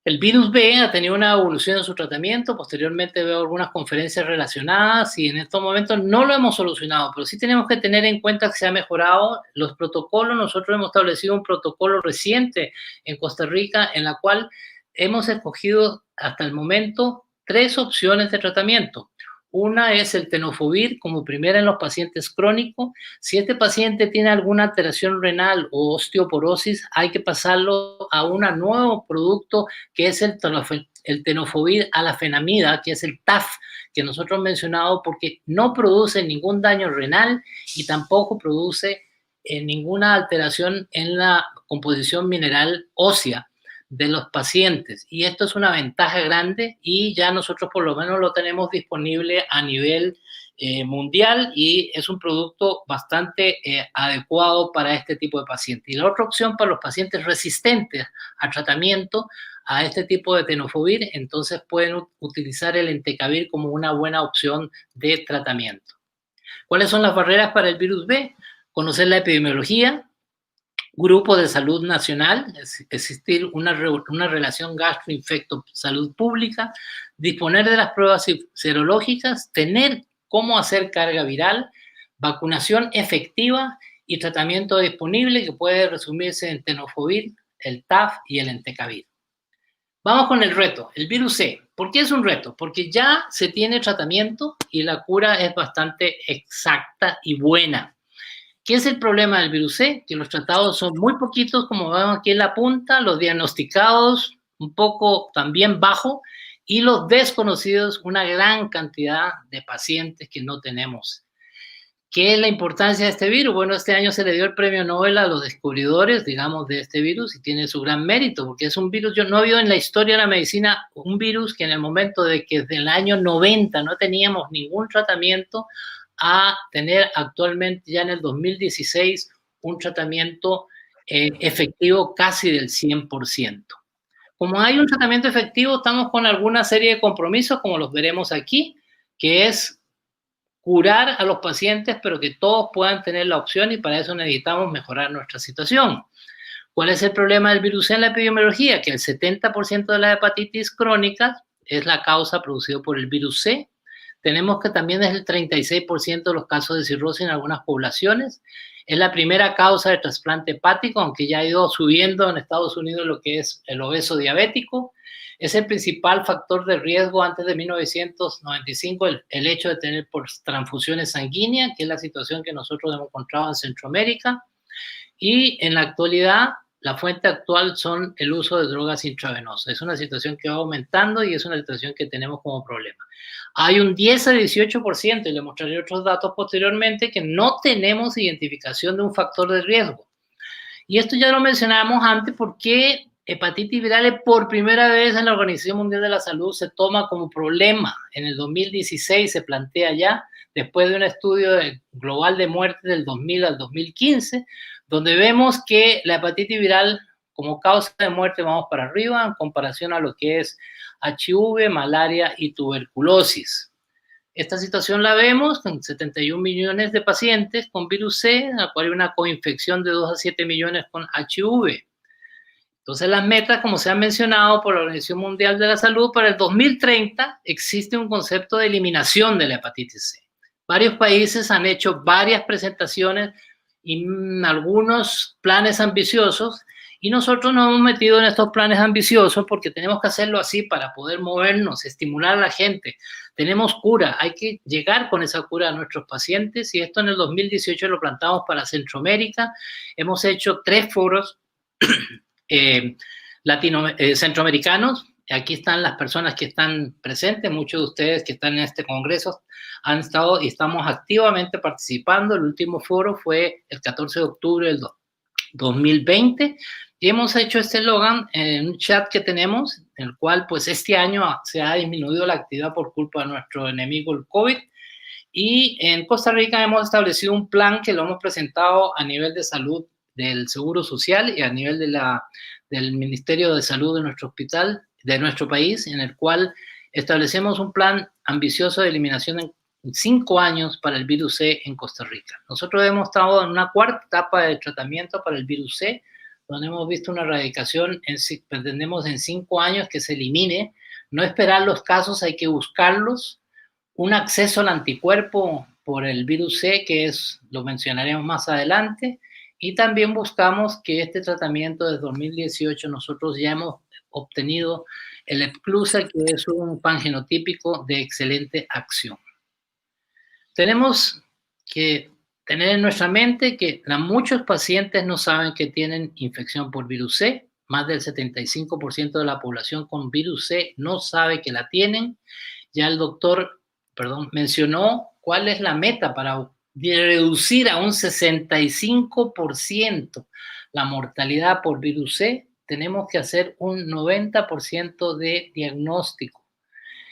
El virus B ha tenido una evolución en su tratamiento, posteriormente veo algunas conferencias relacionadas y en estos momentos no lo hemos solucionado, pero sí tenemos que tener en cuenta que se ha mejorado los protocolos. Nosotros hemos establecido un protocolo reciente en Costa Rica en la cual hemos escogido hasta el momento 3 opciones de tratamiento. Una es el tenofovir como primera en los pacientes crónicos. Si este paciente tiene alguna alteración renal o osteoporosis, hay que pasarlo a un nuevo producto que es el tenofovir alafenamida, que es el TAF, que nosotros hemos mencionado porque no produce ningún daño renal y tampoco produce ninguna alteración en la composición mineral ósea de los pacientes, y esto es una ventaja grande, y ya nosotros por lo menos lo tenemos disponible a nivel mundial, y es un producto bastante adecuado para este tipo de pacientes. Y la otra opción para los pacientes resistentes a tratamiento, a este tipo de tenofovir, entonces pueden utilizar el entecavir como una buena opción de tratamiento. ¿Cuáles son las barreras para el virus B? Conocer la epidemiología, Grupo de Salud Nacional, existir una relación gastroinfecto-salud pública, disponer de las pruebas serológicas, tener cómo hacer carga viral, vacunación efectiva y tratamiento disponible, que puede resumirse en tenofovir, el TAF y el entecavir. Vamos con el reto, el virus C. ¿Por qué es un reto? Porque ya se tiene tratamiento y la cura es bastante exacta y buena. ¿Qué es el problema del virus C? Que los tratados son muy poquitos, como vemos aquí en la punta, los diagnosticados un poco también bajo, y los desconocidos una gran cantidad de pacientes que no tenemos. ¿Qué es la importancia de este virus? Bueno, este año se le dio el premio Nobel a los descubridores, digamos, de este virus, y tiene su gran mérito, porque es un virus, yo no he habido en la historia de la medicina un virus que en el momento de que desde el año 90 no teníamos ningún tratamiento, a tener actualmente ya en el 2016 un tratamiento efectivo casi del 100%. Como hay un tratamiento efectivo, estamos con alguna serie de compromisos, como los veremos aquí, que es curar a los pacientes, pero que todos puedan tener la opción, y para eso necesitamos mejorar nuestra situación. ¿Cuál es el problema del virus C en la epidemiología? Que el 70% de las hepatitis crónicas es la causa producida por el virus C. Tenemos que también es el 36% de los casos de cirrosis en algunas poblaciones. Es la primera causa de trasplante hepático, aunque ya ha ido subiendo en Estados Unidos lo que es el obeso diabético. Es el principal factor de riesgo antes de 1995, el hecho de tener transfusiones sanguíneas, que es la situación que nosotros hemos encontrado en Centroamérica. Y en la actualidad, la fuente actual son el uso de drogas intravenosas. Es una situación que va aumentando y es una situación que tenemos como problema. Hay un 10 a 18%, y le mostraré otros datos posteriormente, que no tenemos identificación de un factor de riesgo. Y esto ya lo mencionábamos antes, porque hepatitis viral por primera vez en la Organización Mundial de la Salud se toma como problema. En el 2016 se plantea ya, después de un estudio global de muerte del 2000 al 2015, donde vemos que la hepatitis viral como causa de muerte vamos para arriba en comparación a lo que es HIV, malaria y tuberculosis. Esta situación la vemos con 71 millones de pacientes con virus C, en la cual hay una coinfección de 2 a 7 millones con HIV. Entonces, las metas, como se han mencionado por la Organización Mundial de la Salud, para el 2030 existe un concepto de eliminación de la hepatitis C. Varios países han hecho varias presentaciones y algunos planes ambiciosos, y nosotros nos hemos metido en estos planes ambiciosos porque tenemos que hacerlo así para poder movernos, estimular a la gente. Tenemos cura, hay que llegar con esa cura a nuestros pacientes, y esto en el 2018 lo plantamos para Centroamérica. Hemos hecho 3 foros centroamericanos. Aquí están las personas que están presentes, muchos de ustedes que están en este congreso han estado y estamos activamente participando. El último foro fue el 14 de octubre del 2020 y hemos hecho este eslogan en un chat que tenemos, en el cual pues este año se ha disminuido la actividad por culpa de nuestro enemigo el COVID, y en Costa Rica hemos establecido un plan que lo hemos presentado a nivel de salud del Seguro Social y a nivel del Ministerio de Salud de nuestro hospital, de nuestro país, en el cual establecemos un plan ambicioso de eliminación en 5 años para el virus C en Costa Rica. Nosotros hemos estado en una 4ª etapa de tratamiento para el virus C, donde hemos visto una erradicación, pretendemos en 5 años que se elimine, no esperar los casos, hay que buscarlos, un acceso al anticuerpo por el virus C, que lo mencionaremos más adelante, y también buscamos que este tratamiento desde 2018 nosotros ya hemos obtenido el Epclusa, que es un pangenotípico de excelente acción. Tenemos que tener en nuestra mente que muchos pacientes no saben que tienen infección por virus C. Más del 75% de la población con virus C no sabe que la tienen. Ya el doctor, mencionó cuál es la meta para reducir a un 65% la mortalidad por virus C. Tenemos que hacer un 90% de diagnóstico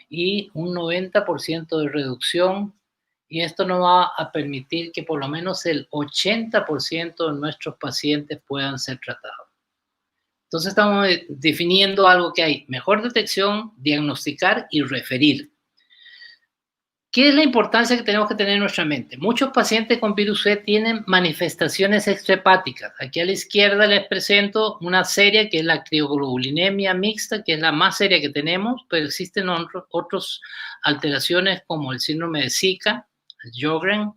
y un 90% de reducción, y esto nos va a permitir que por lo menos el 80% de nuestros pacientes puedan ser tratados. Entonces estamos definiendo algo que hay: mejor detección, diagnosticar y referir. ¿Qué es la importancia que tenemos que tener en nuestra mente? Muchos pacientes con virus C tienen manifestaciones extrahepáticas. Aquí a la izquierda les presento una serie que es la crioglobulinemia mixta, que es la más seria que tenemos, pero existen otras alteraciones como el síndrome de Zika, el Sjögren,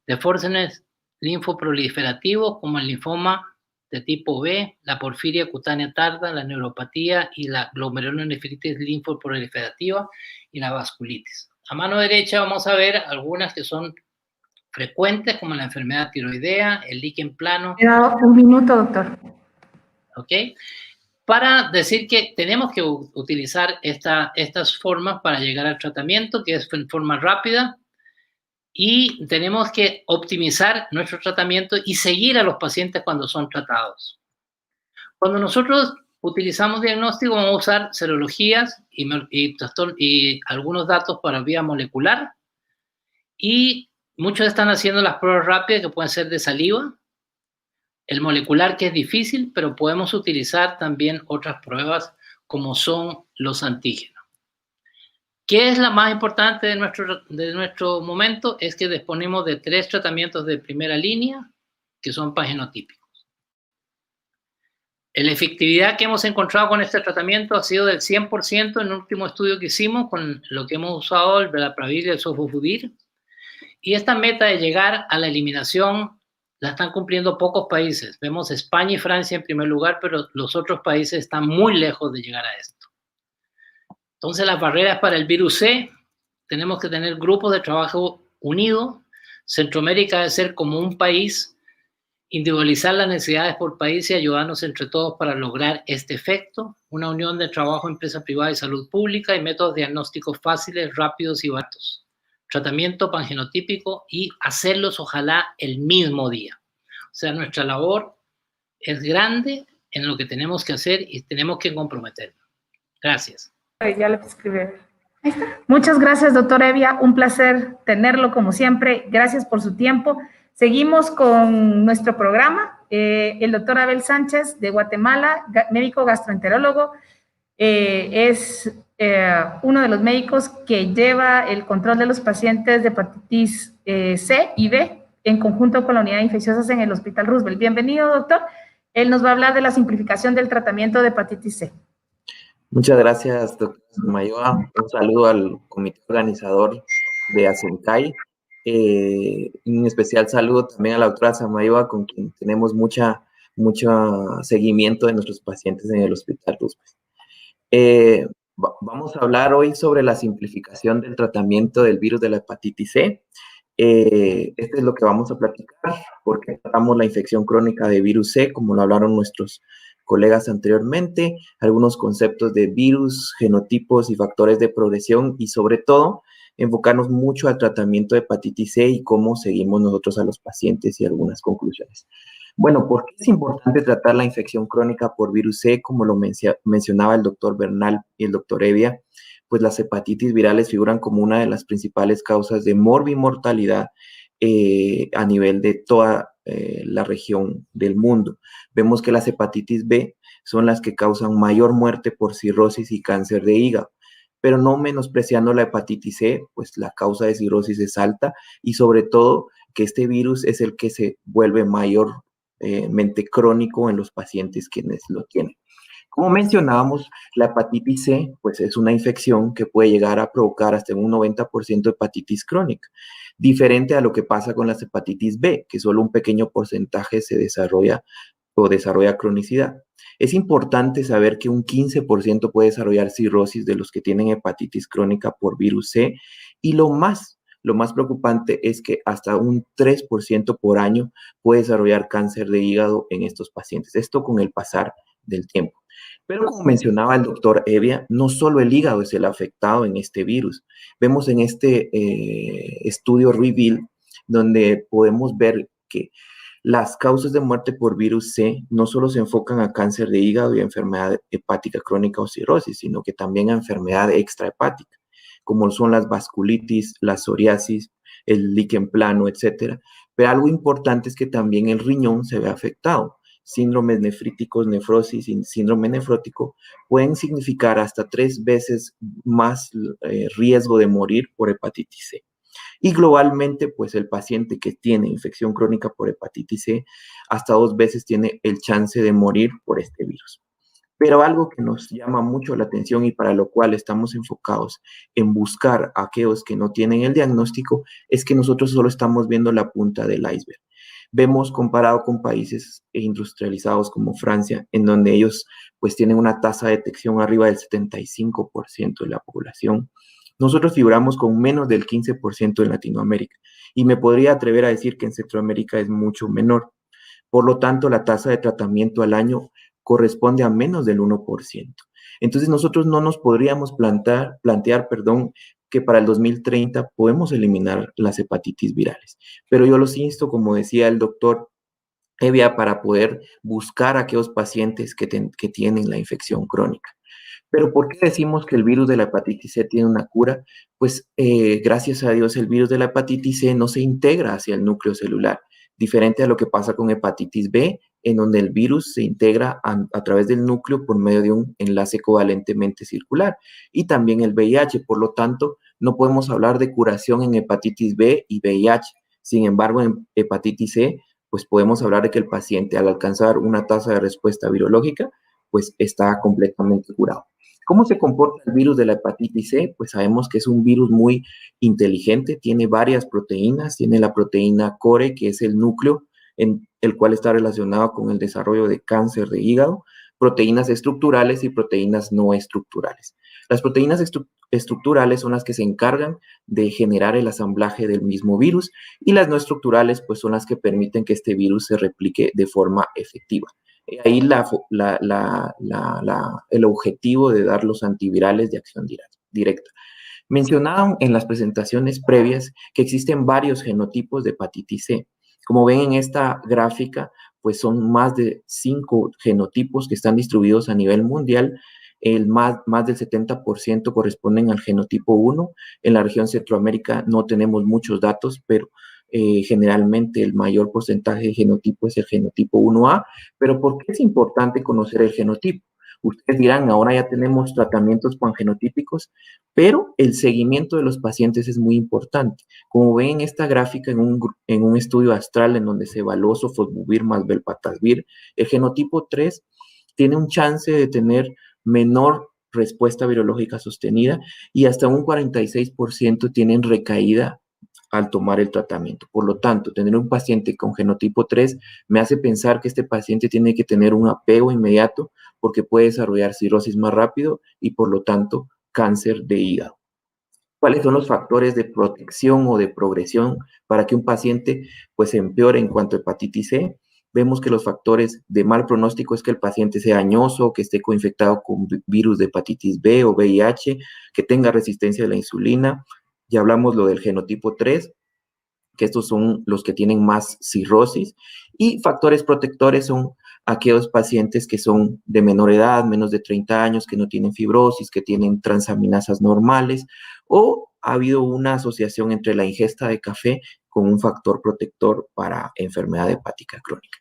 desórdenes linfoproliferativos como el linfoma de tipo B, la porfiria cutánea tarda, la neuropatía y la glomerulonefritis linfoproliferativa y la vasculitis. A mano derecha vamos a ver algunas que son frecuentes, como la enfermedad tiroidea, el líquen plano. Un minuto, doctor. ¿Ok? Para decir que tenemos que utilizar estas formas para llegar al tratamiento, que es en forma rápida, y tenemos que optimizar nuestro tratamiento y seguir a los pacientes cuando son tratados. Cuando nosotros utilizamos diagnóstico, vamos a usar serologías y algunos datos para vía molecular, y muchos están haciendo las pruebas rápidas que pueden ser de saliva, el molecular, que es difícil, pero podemos utilizar también otras pruebas como son los antígenos. ¿Qué es la más importante de nuestro momento? Es que disponemos de 3 tratamientos de primera línea que son pangenotípicos. La efectividad que hemos encontrado con este tratamiento ha sido del 100% en el último estudio que hicimos con lo que hemos usado, el Belavir y el Sofosbuvir. Y esta meta de llegar a la eliminación la están cumpliendo pocos países. Vemos España y Francia en primer lugar, pero los otros países están muy lejos de llegar a esto. Entonces, las barreras para el virus C, tenemos que tener grupos de trabajo unidos. Centroamérica debe ser como un país individualizar las necesidades por país y ayudarnos entre todos para lograr este efecto, una unión de trabajo, empresa privada y salud pública y métodos diagnósticos fáciles, rápidos y baratos, tratamiento pangenotípico y hacerlos ojalá el mismo día. O sea, nuestra labor es grande en lo que tenemos que hacer y tenemos que comprometernos. Gracias. Ya le escribí. Muchas gracias, doctor Evia. Un placer tenerlo como siempre. Gracias por su tiempo. Seguimos con nuestro programa. El doctor Abel Sánchez de Guatemala, médico gastroenterólogo, es uno de los médicos que lleva el control de los pacientes de hepatitis C y B en conjunto con la unidad de infecciosas en el Hospital Roosevelt. Bienvenido, doctor. Él nos va a hablar de la simplificación del tratamiento de hepatitis C. Muchas gracias, doctor Samayoa. Un saludo al comité organizador de ASENCAI. Un especial saludo también a la doctora Samayoa, con quien tenemos mucho seguimiento de nuestros pacientes en el Hospital Roosevelt. Vamos a hablar hoy sobre la simplificación del tratamiento del virus de la hepatitis C. Este es lo que vamos a platicar, porque tratamos la infección crónica de virus C, como lo hablaron nuestros colegas anteriormente, algunos conceptos de virus, genotipos y factores de progresión, y sobre todo enfocarnos mucho al tratamiento de hepatitis C y cómo seguimos nosotros a los pacientes y algunas conclusiones. Bueno, ¿por qué es importante tratar la infección crónica por virus C? Como lo mencionaba el doctor Bernal y el doctor Evia, pues las hepatitis virales figuran como una de las principales causas de morbimortalidad a nivel de toda la región del mundo. Vemos que las hepatitis B son las que causan mayor muerte por cirrosis y cáncer de hígado, pero no menospreciando la hepatitis C, pues la causa de cirrosis es alta y sobre todo que este virus es el que se vuelve mayormente crónico en los pacientes quienes lo tienen. Como mencionábamos, la hepatitis C pues es una infección que puede llegar a provocar hasta un 90% de hepatitis crónica, diferente a lo que pasa con las hepatitis B, que solo un pequeño porcentaje se desarrolla cronicidad. Es importante saber que un 15% puede desarrollar cirrosis de los que tienen hepatitis crónica por virus C, y lo más preocupante es que hasta un 3% por año puede desarrollar cáncer de hígado en estos pacientes, esto con el pasar del tiempo. Pero como mencionaba el doctor Evia, no solo el hígado es el afectado en este virus. Vemos en este estudio REVEAL, donde podemos ver que las causas de muerte por virus C no solo se enfocan a cáncer de hígado y a enfermedad hepática crónica o cirrosis, sino que también a enfermedad extrahepática, como son las vasculitis, la psoriasis, el líquen plano, etc. Pero algo importante es que también el riñón se ve afectado. Síndromes nefríticos, nefrosis y síndrome nefrótico pueden significar hasta 3 veces más riesgo de morir por hepatitis C. Y globalmente, pues el paciente que tiene infección crónica por hepatitis C hasta 2 veces tiene el chance de morir por este virus. Pero algo que nos llama mucho la atención y para lo cual estamos enfocados en buscar a aquellos que no tienen el diagnóstico es que nosotros solo estamos viendo la punta del iceberg. Vemos comparado con países industrializados como Francia, en donde ellos pues tienen una tasa de detección arriba del 75% de la población. Nosotros figuramos con menos del 15% en Latinoamérica y me podría atrever a decir que en Centroamérica es mucho menor. Por lo tanto, la tasa de tratamiento al año corresponde a menos del 1%. Entonces, nosotros no nos podríamos plantear, que para el 2030 podemos eliminar las hepatitis virales. Pero yo los insto, como decía el doctor Evia, para poder buscar a aquellos pacientes que tienen la infección crónica. Pero ¿por qué decimos que el virus de la hepatitis C tiene una cura? Pues gracias a Dios el virus de la hepatitis C no se integra hacia el núcleo celular, diferente a lo que pasa con hepatitis B, en donde el virus se integra a través del núcleo por medio de un enlace covalentemente circular, y también el VIH. Por lo tanto, no podemos hablar de curación en hepatitis B y VIH. Sin embargo, en hepatitis C, pues podemos hablar de que el paciente, al alcanzar una tasa de respuesta virológica, pues está completamente curado. ¿Cómo se comporta el virus de la hepatitis C? Pues sabemos que es un virus muy inteligente, tiene varias proteínas, tiene la proteína core, que es el núcleo en el cual está relacionado con el desarrollo de cáncer de hígado, proteínas estructurales y proteínas no estructurales. Las proteínas estructurales son las que se encargan de generar el asamblaje del mismo virus y las no estructurales pues son las que permiten que este virus se replique de forma efectiva. Ahí el objetivo de dar los antivirales de acción directa. Mencionaban en las presentaciones previas que existen varios genotipos de hepatitis C. Como ven en esta gráfica, pues son más de 5 genotipos que están distribuidos a nivel mundial. Más del 70% corresponden al genotipo 1. En la región Centroamérica no tenemos muchos datos, pero generalmente el mayor porcentaje de genotipo es el genotipo 1A. Pero ¿por qué es importante conocer el genotipo? Ustedes dirán, ahora ya tenemos tratamientos pangenotípicos, pero el seguimiento de los pacientes es muy importante. Como ven en esta gráfica, en un estudio astral en donde se evaluó sofosbuvir más velpatasvir, el genotipo 3 tiene un chance de tener menor respuesta virológica sostenida y hasta un 46% tienen recaída al tomar el tratamiento. Por lo tanto, tener un paciente con genotipo 3 me hace pensar que este paciente tiene que tener un apego inmediato porque puede desarrollar cirrosis más rápido y por lo tanto cáncer de hígado. ¿Cuáles son los factores de protección o de progresión para que un paciente pues empeore en cuanto a hepatitis C? Vemos que los factores de mal pronóstico es que el paciente sea añoso, que esté coinfectado con virus de hepatitis B o VIH, que tenga resistencia a la insulina. Ya hablamos lo del genotipo 3, que estos son los que tienen más cirrosis. Y factores protectores son aquellos pacientes que son de menor edad, menos de 30 años, que no tienen fibrosis, que tienen transaminasas normales, o ha habido una asociación entre la ingesta de café con un factor protector para enfermedad hepática crónica.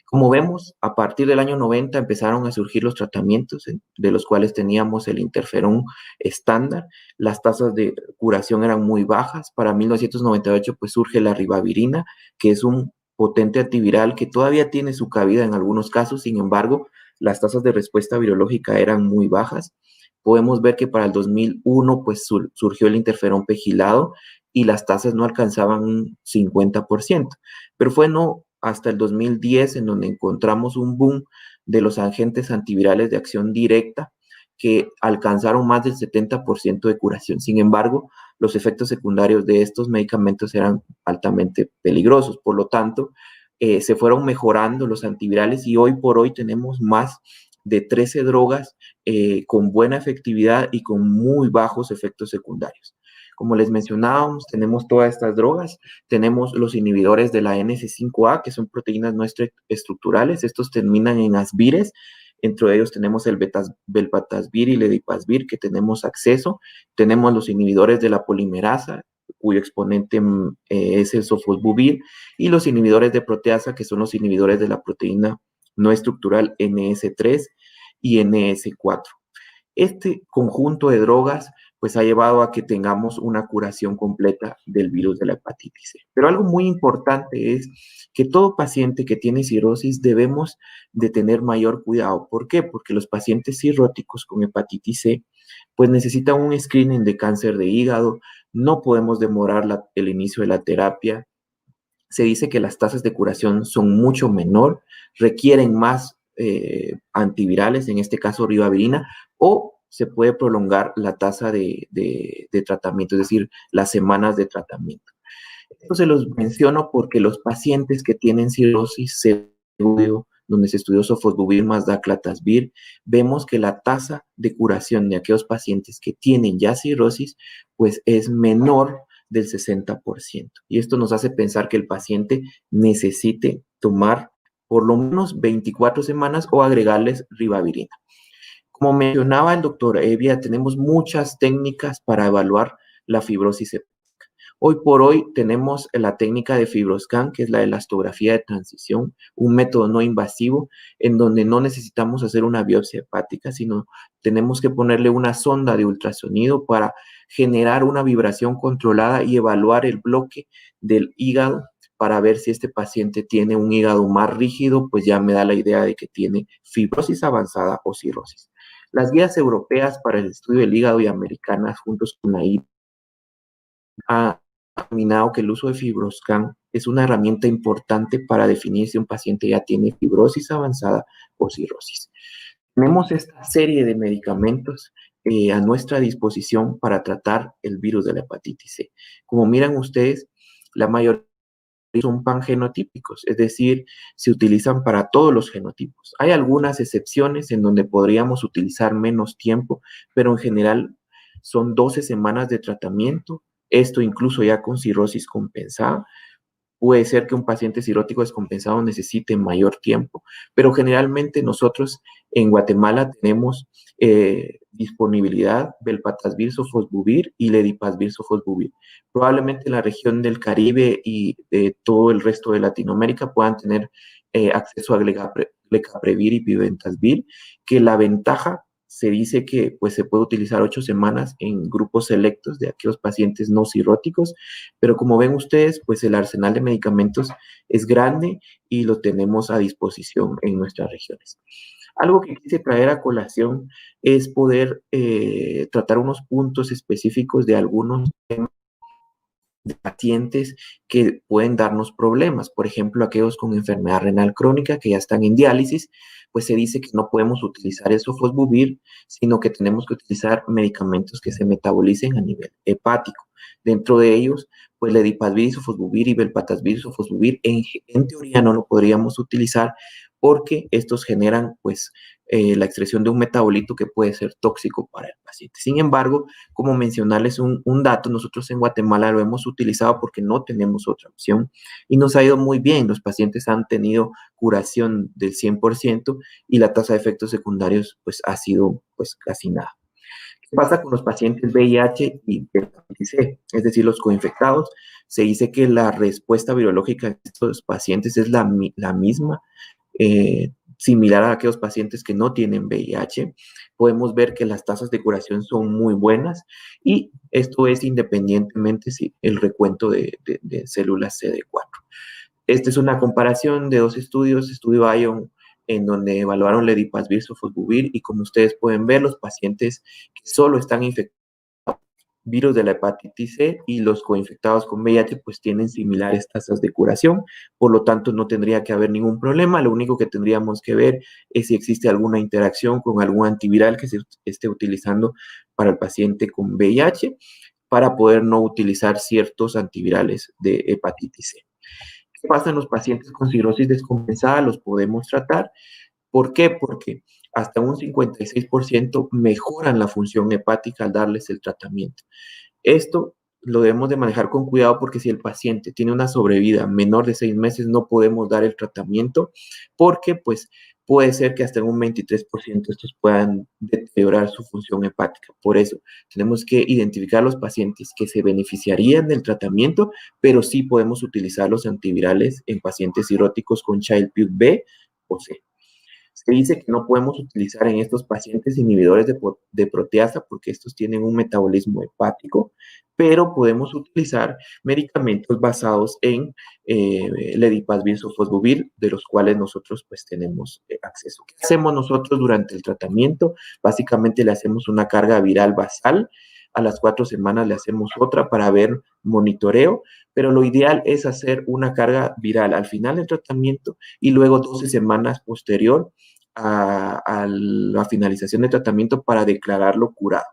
Como vemos, a partir del año 90 empezaron a surgir los tratamientos, de los cuales teníamos el interferón estándar. Las tasas de curación eran muy bajas. Para 1998 pues surge la ribavirina, que es un potente antiviral que todavía tiene su cabida en algunos casos. Sin embargo, las tasas de respuesta virológica eran muy bajas. Podemos ver que para el 2001 pues surgió el interferón pegilado y las tasas no alcanzaban un 50%. Pero fue hasta el 2010 en donde encontramos un boom de los agentes antivirales de acción directa que alcanzaron más del 70% de curación. Sin embargo, los efectos secundarios de estos medicamentos eran altamente peligrosos. Por lo tanto, se fueron mejorando los antivirales y hoy por hoy tenemos más de 13 drogas con buena efectividad y con muy bajos efectos secundarios. Como les mencionábamos, tenemos todas estas drogas, tenemos los inhibidores de la NS5A, que son proteínas no estructurales, estos terminan en asvires, entre ellos tenemos el velpatasvir y el edipasvir, que tenemos acceso, tenemos los inhibidores de la polimerasa, cuyo exponente es el sofosbuvir, y los inhibidores de proteasa, que son los inhibidores de la proteína no estructural NS3 y NS4. Este conjunto de drogas pues ha llevado a que tengamos una curación completa del virus de la hepatitis C. Pero algo muy importante es que todo paciente que tiene cirrosis debemos de tener mayor cuidado. ¿Por qué? Porque los pacientes cirróticos con hepatitis C pues necesitan un screening de cáncer de hígado, no podemos demorar el inicio de la terapia. Se dice que las tasas de curación son mucho menor, requieren más antivirales, en este caso ribavirina, o se puede prolongar la tasa de tratamiento, es decir, las semanas de tratamiento. Esto se los menciono porque los pacientes que tienen cirrosis donde se estudió sofosbuvir más daclatasvir, vemos que la tasa de curación de aquellos pacientes que tienen ya cirrosis, pues es menor del 60%. Y esto nos hace pensar que el paciente necesite tomar por lo menos 24 semanas o agregarles ribavirina. Como mencionaba el doctor Evia, tenemos muchas técnicas para evaluar la fibrosis hepática. Hoy por hoy tenemos la técnica de FibroScan, que es la elastografía de transición, un método no invasivo en donde no necesitamos hacer una biopsia hepática, sino tenemos que ponerle una sonda de ultrasonido para generar una vibración controlada y evaluar el bloque del hígado para ver si este paciente tiene un hígado más rígido, pues ya me da la idea de que tiene fibrosis avanzada o cirrosis. Las guías europeas para el estudio del hígado y americanas, juntos con la IDA, ha determinado que el uso de FibroScan es una herramienta importante para definir si un paciente ya tiene fibrosis avanzada o cirrosis. Tenemos esta serie de medicamentos a nuestra disposición para tratar el virus de la hepatitis C. Como miran ustedes, la mayoría son pangenotípicos, es decir, se utilizan para todos los genotipos. Hay algunas excepciones en donde podríamos utilizar menos tiempo, pero en general son 12 semanas de tratamiento, esto incluso ya con cirrosis compensada. Puede ser que un paciente cirrótico descompensado necesite mayor tiempo, pero generalmente nosotros en Guatemala tenemos disponibilidad del Velpatasvir-Sofosbuvir y Ledipasvir-Sofosbuvir. Probablemente en la región del Caribe y de todo el resto de Latinoamérica puedan tener acceso a Glecaprevir y Pibentasvir, que la ventaja se dice que pues, se puede utilizar 8 semanas en grupos selectos de aquellos pacientes no cirróticos, pero como ven ustedes, pues el arsenal de medicamentos es grande y lo tenemos a disposición en nuestras regiones. Algo que quise traer a colación es poder tratar unos puntos específicos de algunos temas de pacientes que pueden darnos problemas. Por ejemplo, aquellos con enfermedad renal crónica que ya están en diálisis, pues se dice que no podemos utilizar el Sofosbuvir, sino que tenemos que utilizar medicamentos que se metabolicen a nivel hepático. Dentro de ellos, pues Ledipasvir, Sofosbuvir y Velpatasvir, Sofosbuvir, en teoría no lo podríamos utilizar porque estos generan, pues, la excreción de un metabolito que puede ser tóxico para el paciente. Sin embargo, como mencionarles un dato, nosotros en Guatemala lo hemos utilizado porque no tenemos otra opción y nos ha ido muy bien. Los pacientes han tenido curación del 100% y la tasa de efectos secundarios pues ha sido pues casi nada. ¿Qué pasa con los pacientes VIH y hepatitis C? Es decir, los coinfectados. Se dice que la respuesta virológica de estos pacientes es la misma, similar a aquellos pacientes que no tienen VIH. Podemos ver que las tasas de curación son muy buenas y esto es independientemente si el recuento de células CD4. Esta es una comparación de dos estudios, estudio ION, en donde evaluaron Ledipasvir, Sofosbuvir, y como ustedes pueden ver, los pacientes que solo están infectados virus de la hepatitis C y los coinfectados con VIH pues tienen similares tasas de curación, por lo tanto no tendría que haber ningún problema. Lo único que tendríamos que ver es si existe alguna interacción con algún antiviral que se esté utilizando para el paciente con VIH para poder no utilizar ciertos antivirales de hepatitis C. ¿Qué pasa en los pacientes con cirrosis descompensada? Los podemos tratar. ¿Por qué? Porque hasta un 56% mejoran la función hepática al darles el tratamiento. Esto lo debemos de manejar con cuidado porque si el paciente tiene una sobrevida menor de 6 meses no podemos dar el tratamiento porque pues puede ser que hasta en un 23% estos puedan deteriorar su función hepática. Por eso tenemos que identificar los pacientes que se beneficiarían del tratamiento, pero sí podemos utilizar los antivirales en pacientes cirróticos con Child-Pugh B o C. Se dice que no podemos utilizar en estos pacientes inhibidores de proteasa porque estos tienen un metabolismo hepático, pero podemos utilizar medicamentos basados en Ledipasvir, Sofosbuvir, de los cuales nosotros pues tenemos acceso. ¿Qué hacemos nosotros durante el tratamiento? Básicamente le hacemos una carga viral basal, a las 4 semanas le hacemos otra para ver monitoreo, pero lo ideal es hacer una carga viral al final del tratamiento y luego 12 semanas posterior a la finalización del tratamiento para declararlo curado.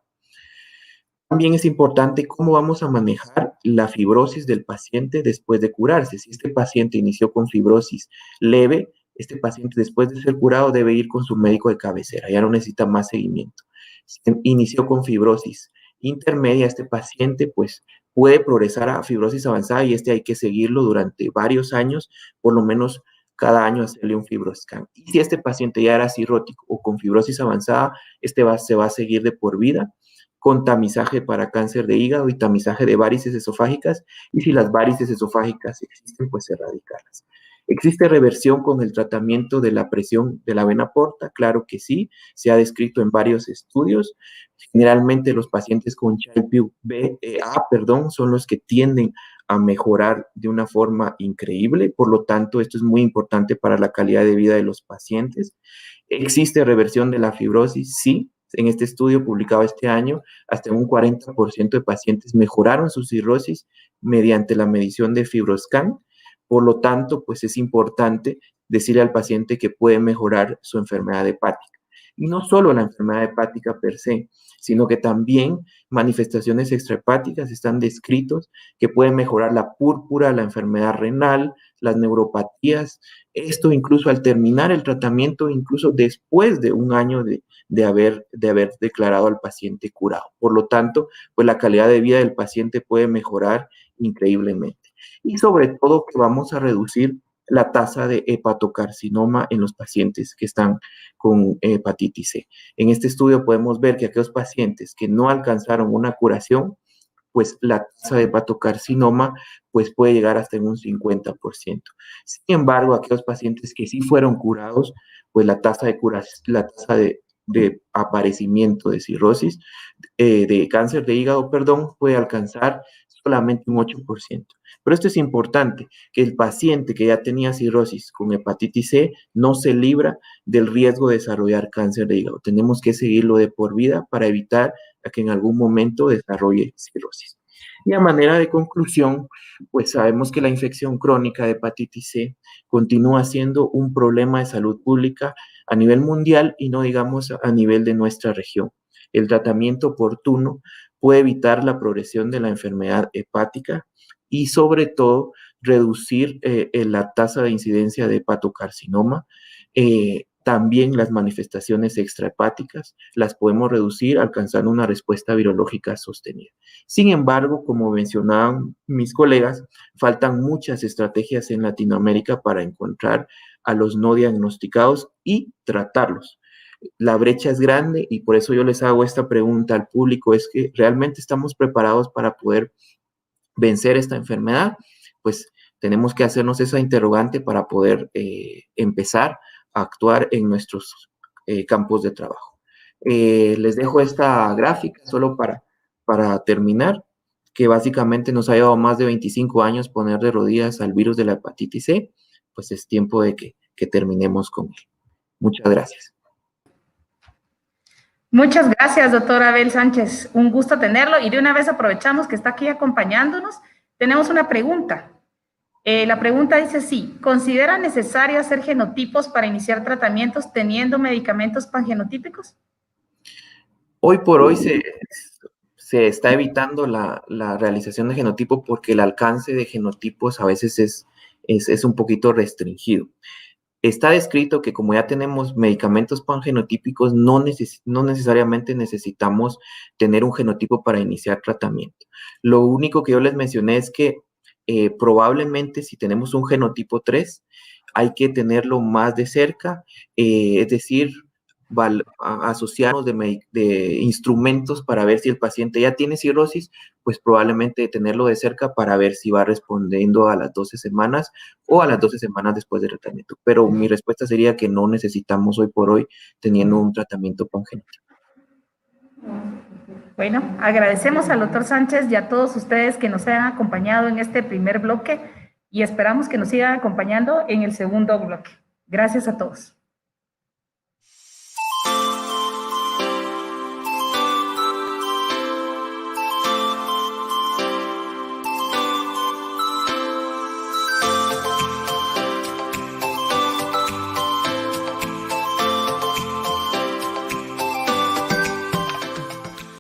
También es importante cómo vamos a manejar la fibrosis del paciente después de curarse. Si este paciente inició con fibrosis leve, este paciente después de ser curado debe ir con su médico de cabecera, ya no necesita más seguimiento. Si inició con fibrosis intermedia, este paciente pues puede progresar a fibrosis avanzada y hay que seguirlo durante varios años, por lo menos cada año hacerle un fibroscan. Y si este paciente ya era cirrótico o con fibrosis avanzada, se va a seguir de por vida con tamizaje para cáncer de hígado y tamizaje de varices esofágicas, y si las varices esofágicas existen, pues erradicarlas. ¿Existe reversión con el tratamiento de la presión de la vena porta? Claro que sí, se ha descrito en varios estudios. Generalmente los pacientes con Child-Pugh A son los que tienden a mejorar de una forma increíble, por lo tanto esto es muy importante para la calidad de vida de los pacientes. ¿Existe reversión de la fibrosis? Sí. En este estudio publicado este año, hasta un 40% de pacientes mejoraron su cirrosis mediante la medición de fibroscan. Por lo tanto, pues es importante decirle al paciente que puede mejorar su enfermedad hepática. Y no solo la enfermedad hepática per se, sino que también manifestaciones extrahepáticas están descritos que pueden mejorar la púrpura, la enfermedad renal, las neuropatías, esto incluso al terminar el tratamiento, incluso después de un año de haber declarado al paciente curado. Por lo tanto, pues la calidad de vida del paciente puede mejorar increíblemente. Y sobre todo que vamos a reducir la tasa de hepatocarcinoma en los pacientes que están con hepatitis C. En este estudio podemos ver que aquellos pacientes que no alcanzaron una curación, pues la tasa de hepatocarcinoma pues puede llegar hasta en un 50%. Sin embargo, aquellos pacientes que sí fueron curados, pues la tasa de aparecimiento de cirrosis, de cáncer de hígado, perdón, puede alcanzar solamente un 8%. Pero esto es importante, que el paciente que ya tenía cirrosis con hepatitis C no se libra del riesgo de desarrollar cáncer de hígado. Tenemos que seguirlo de por vida para evitar a que en algún momento desarrolle cirrosis. Y a manera de conclusión, pues sabemos que la infección crónica de hepatitis C continúa siendo un problema de salud pública a nivel mundial y no digamos a nivel de nuestra región. El tratamiento oportuno puede evitar la progresión de la enfermedad hepática y sobre todo reducir la tasa de incidencia de hepatocarcinoma. También las manifestaciones extrahepáticas las podemos reducir alcanzando una respuesta virológica sostenida. Sin embargo, como mencionaban mis colegas, faltan muchas estrategias en Latinoamérica para encontrar a los no diagnosticados y tratarlos. La brecha es grande y por eso yo les hago esta pregunta al público, es que ¿realmente estamos preparados para poder vencer esta enfermedad? Pues tenemos que hacernos esa interrogante para poder empezar a actuar en nuestros campos de trabajo. Les dejo esta gráfica solo para terminar, que básicamente nos ha llevado más de 25 años poner de rodillas al virus de la hepatitis C, pues es tiempo de que terminemos con él. Muchas gracias. Muchas gracias, doctor Abel Sánchez. Un gusto tenerlo y de una vez aprovechamos que está aquí acompañándonos. Tenemos una pregunta. La pregunta dice así: ¿considera necesario hacer genotipos para iniciar tratamientos teniendo medicamentos pangenotípicos? Hoy por hoy se está evitando la realización de genotipo porque el alcance de genotipos a veces es un poquito restringido. Está descrito que como ya tenemos medicamentos pangenotípicos, no necesariamente necesitamos tener un genotipo para iniciar tratamiento. Lo único que yo les mencioné es que probablemente si tenemos un genotipo 3, hay que tenerlo más de cerca, es decir, asociarnos de instrumentos para ver si el paciente ya tiene cirrosis, pues probablemente tenerlo de cerca para ver si va respondiendo a las 12 semanas o a las 12 semanas después del tratamiento. Pero mi respuesta sería que no necesitamos hoy por hoy teniendo un tratamiento pangenotípico. Bueno, agradecemos al doctor Sánchez y a todos ustedes que nos hayan acompañado en este primer bloque y esperamos que nos sigan acompañando en el segundo bloque. Gracias a todos.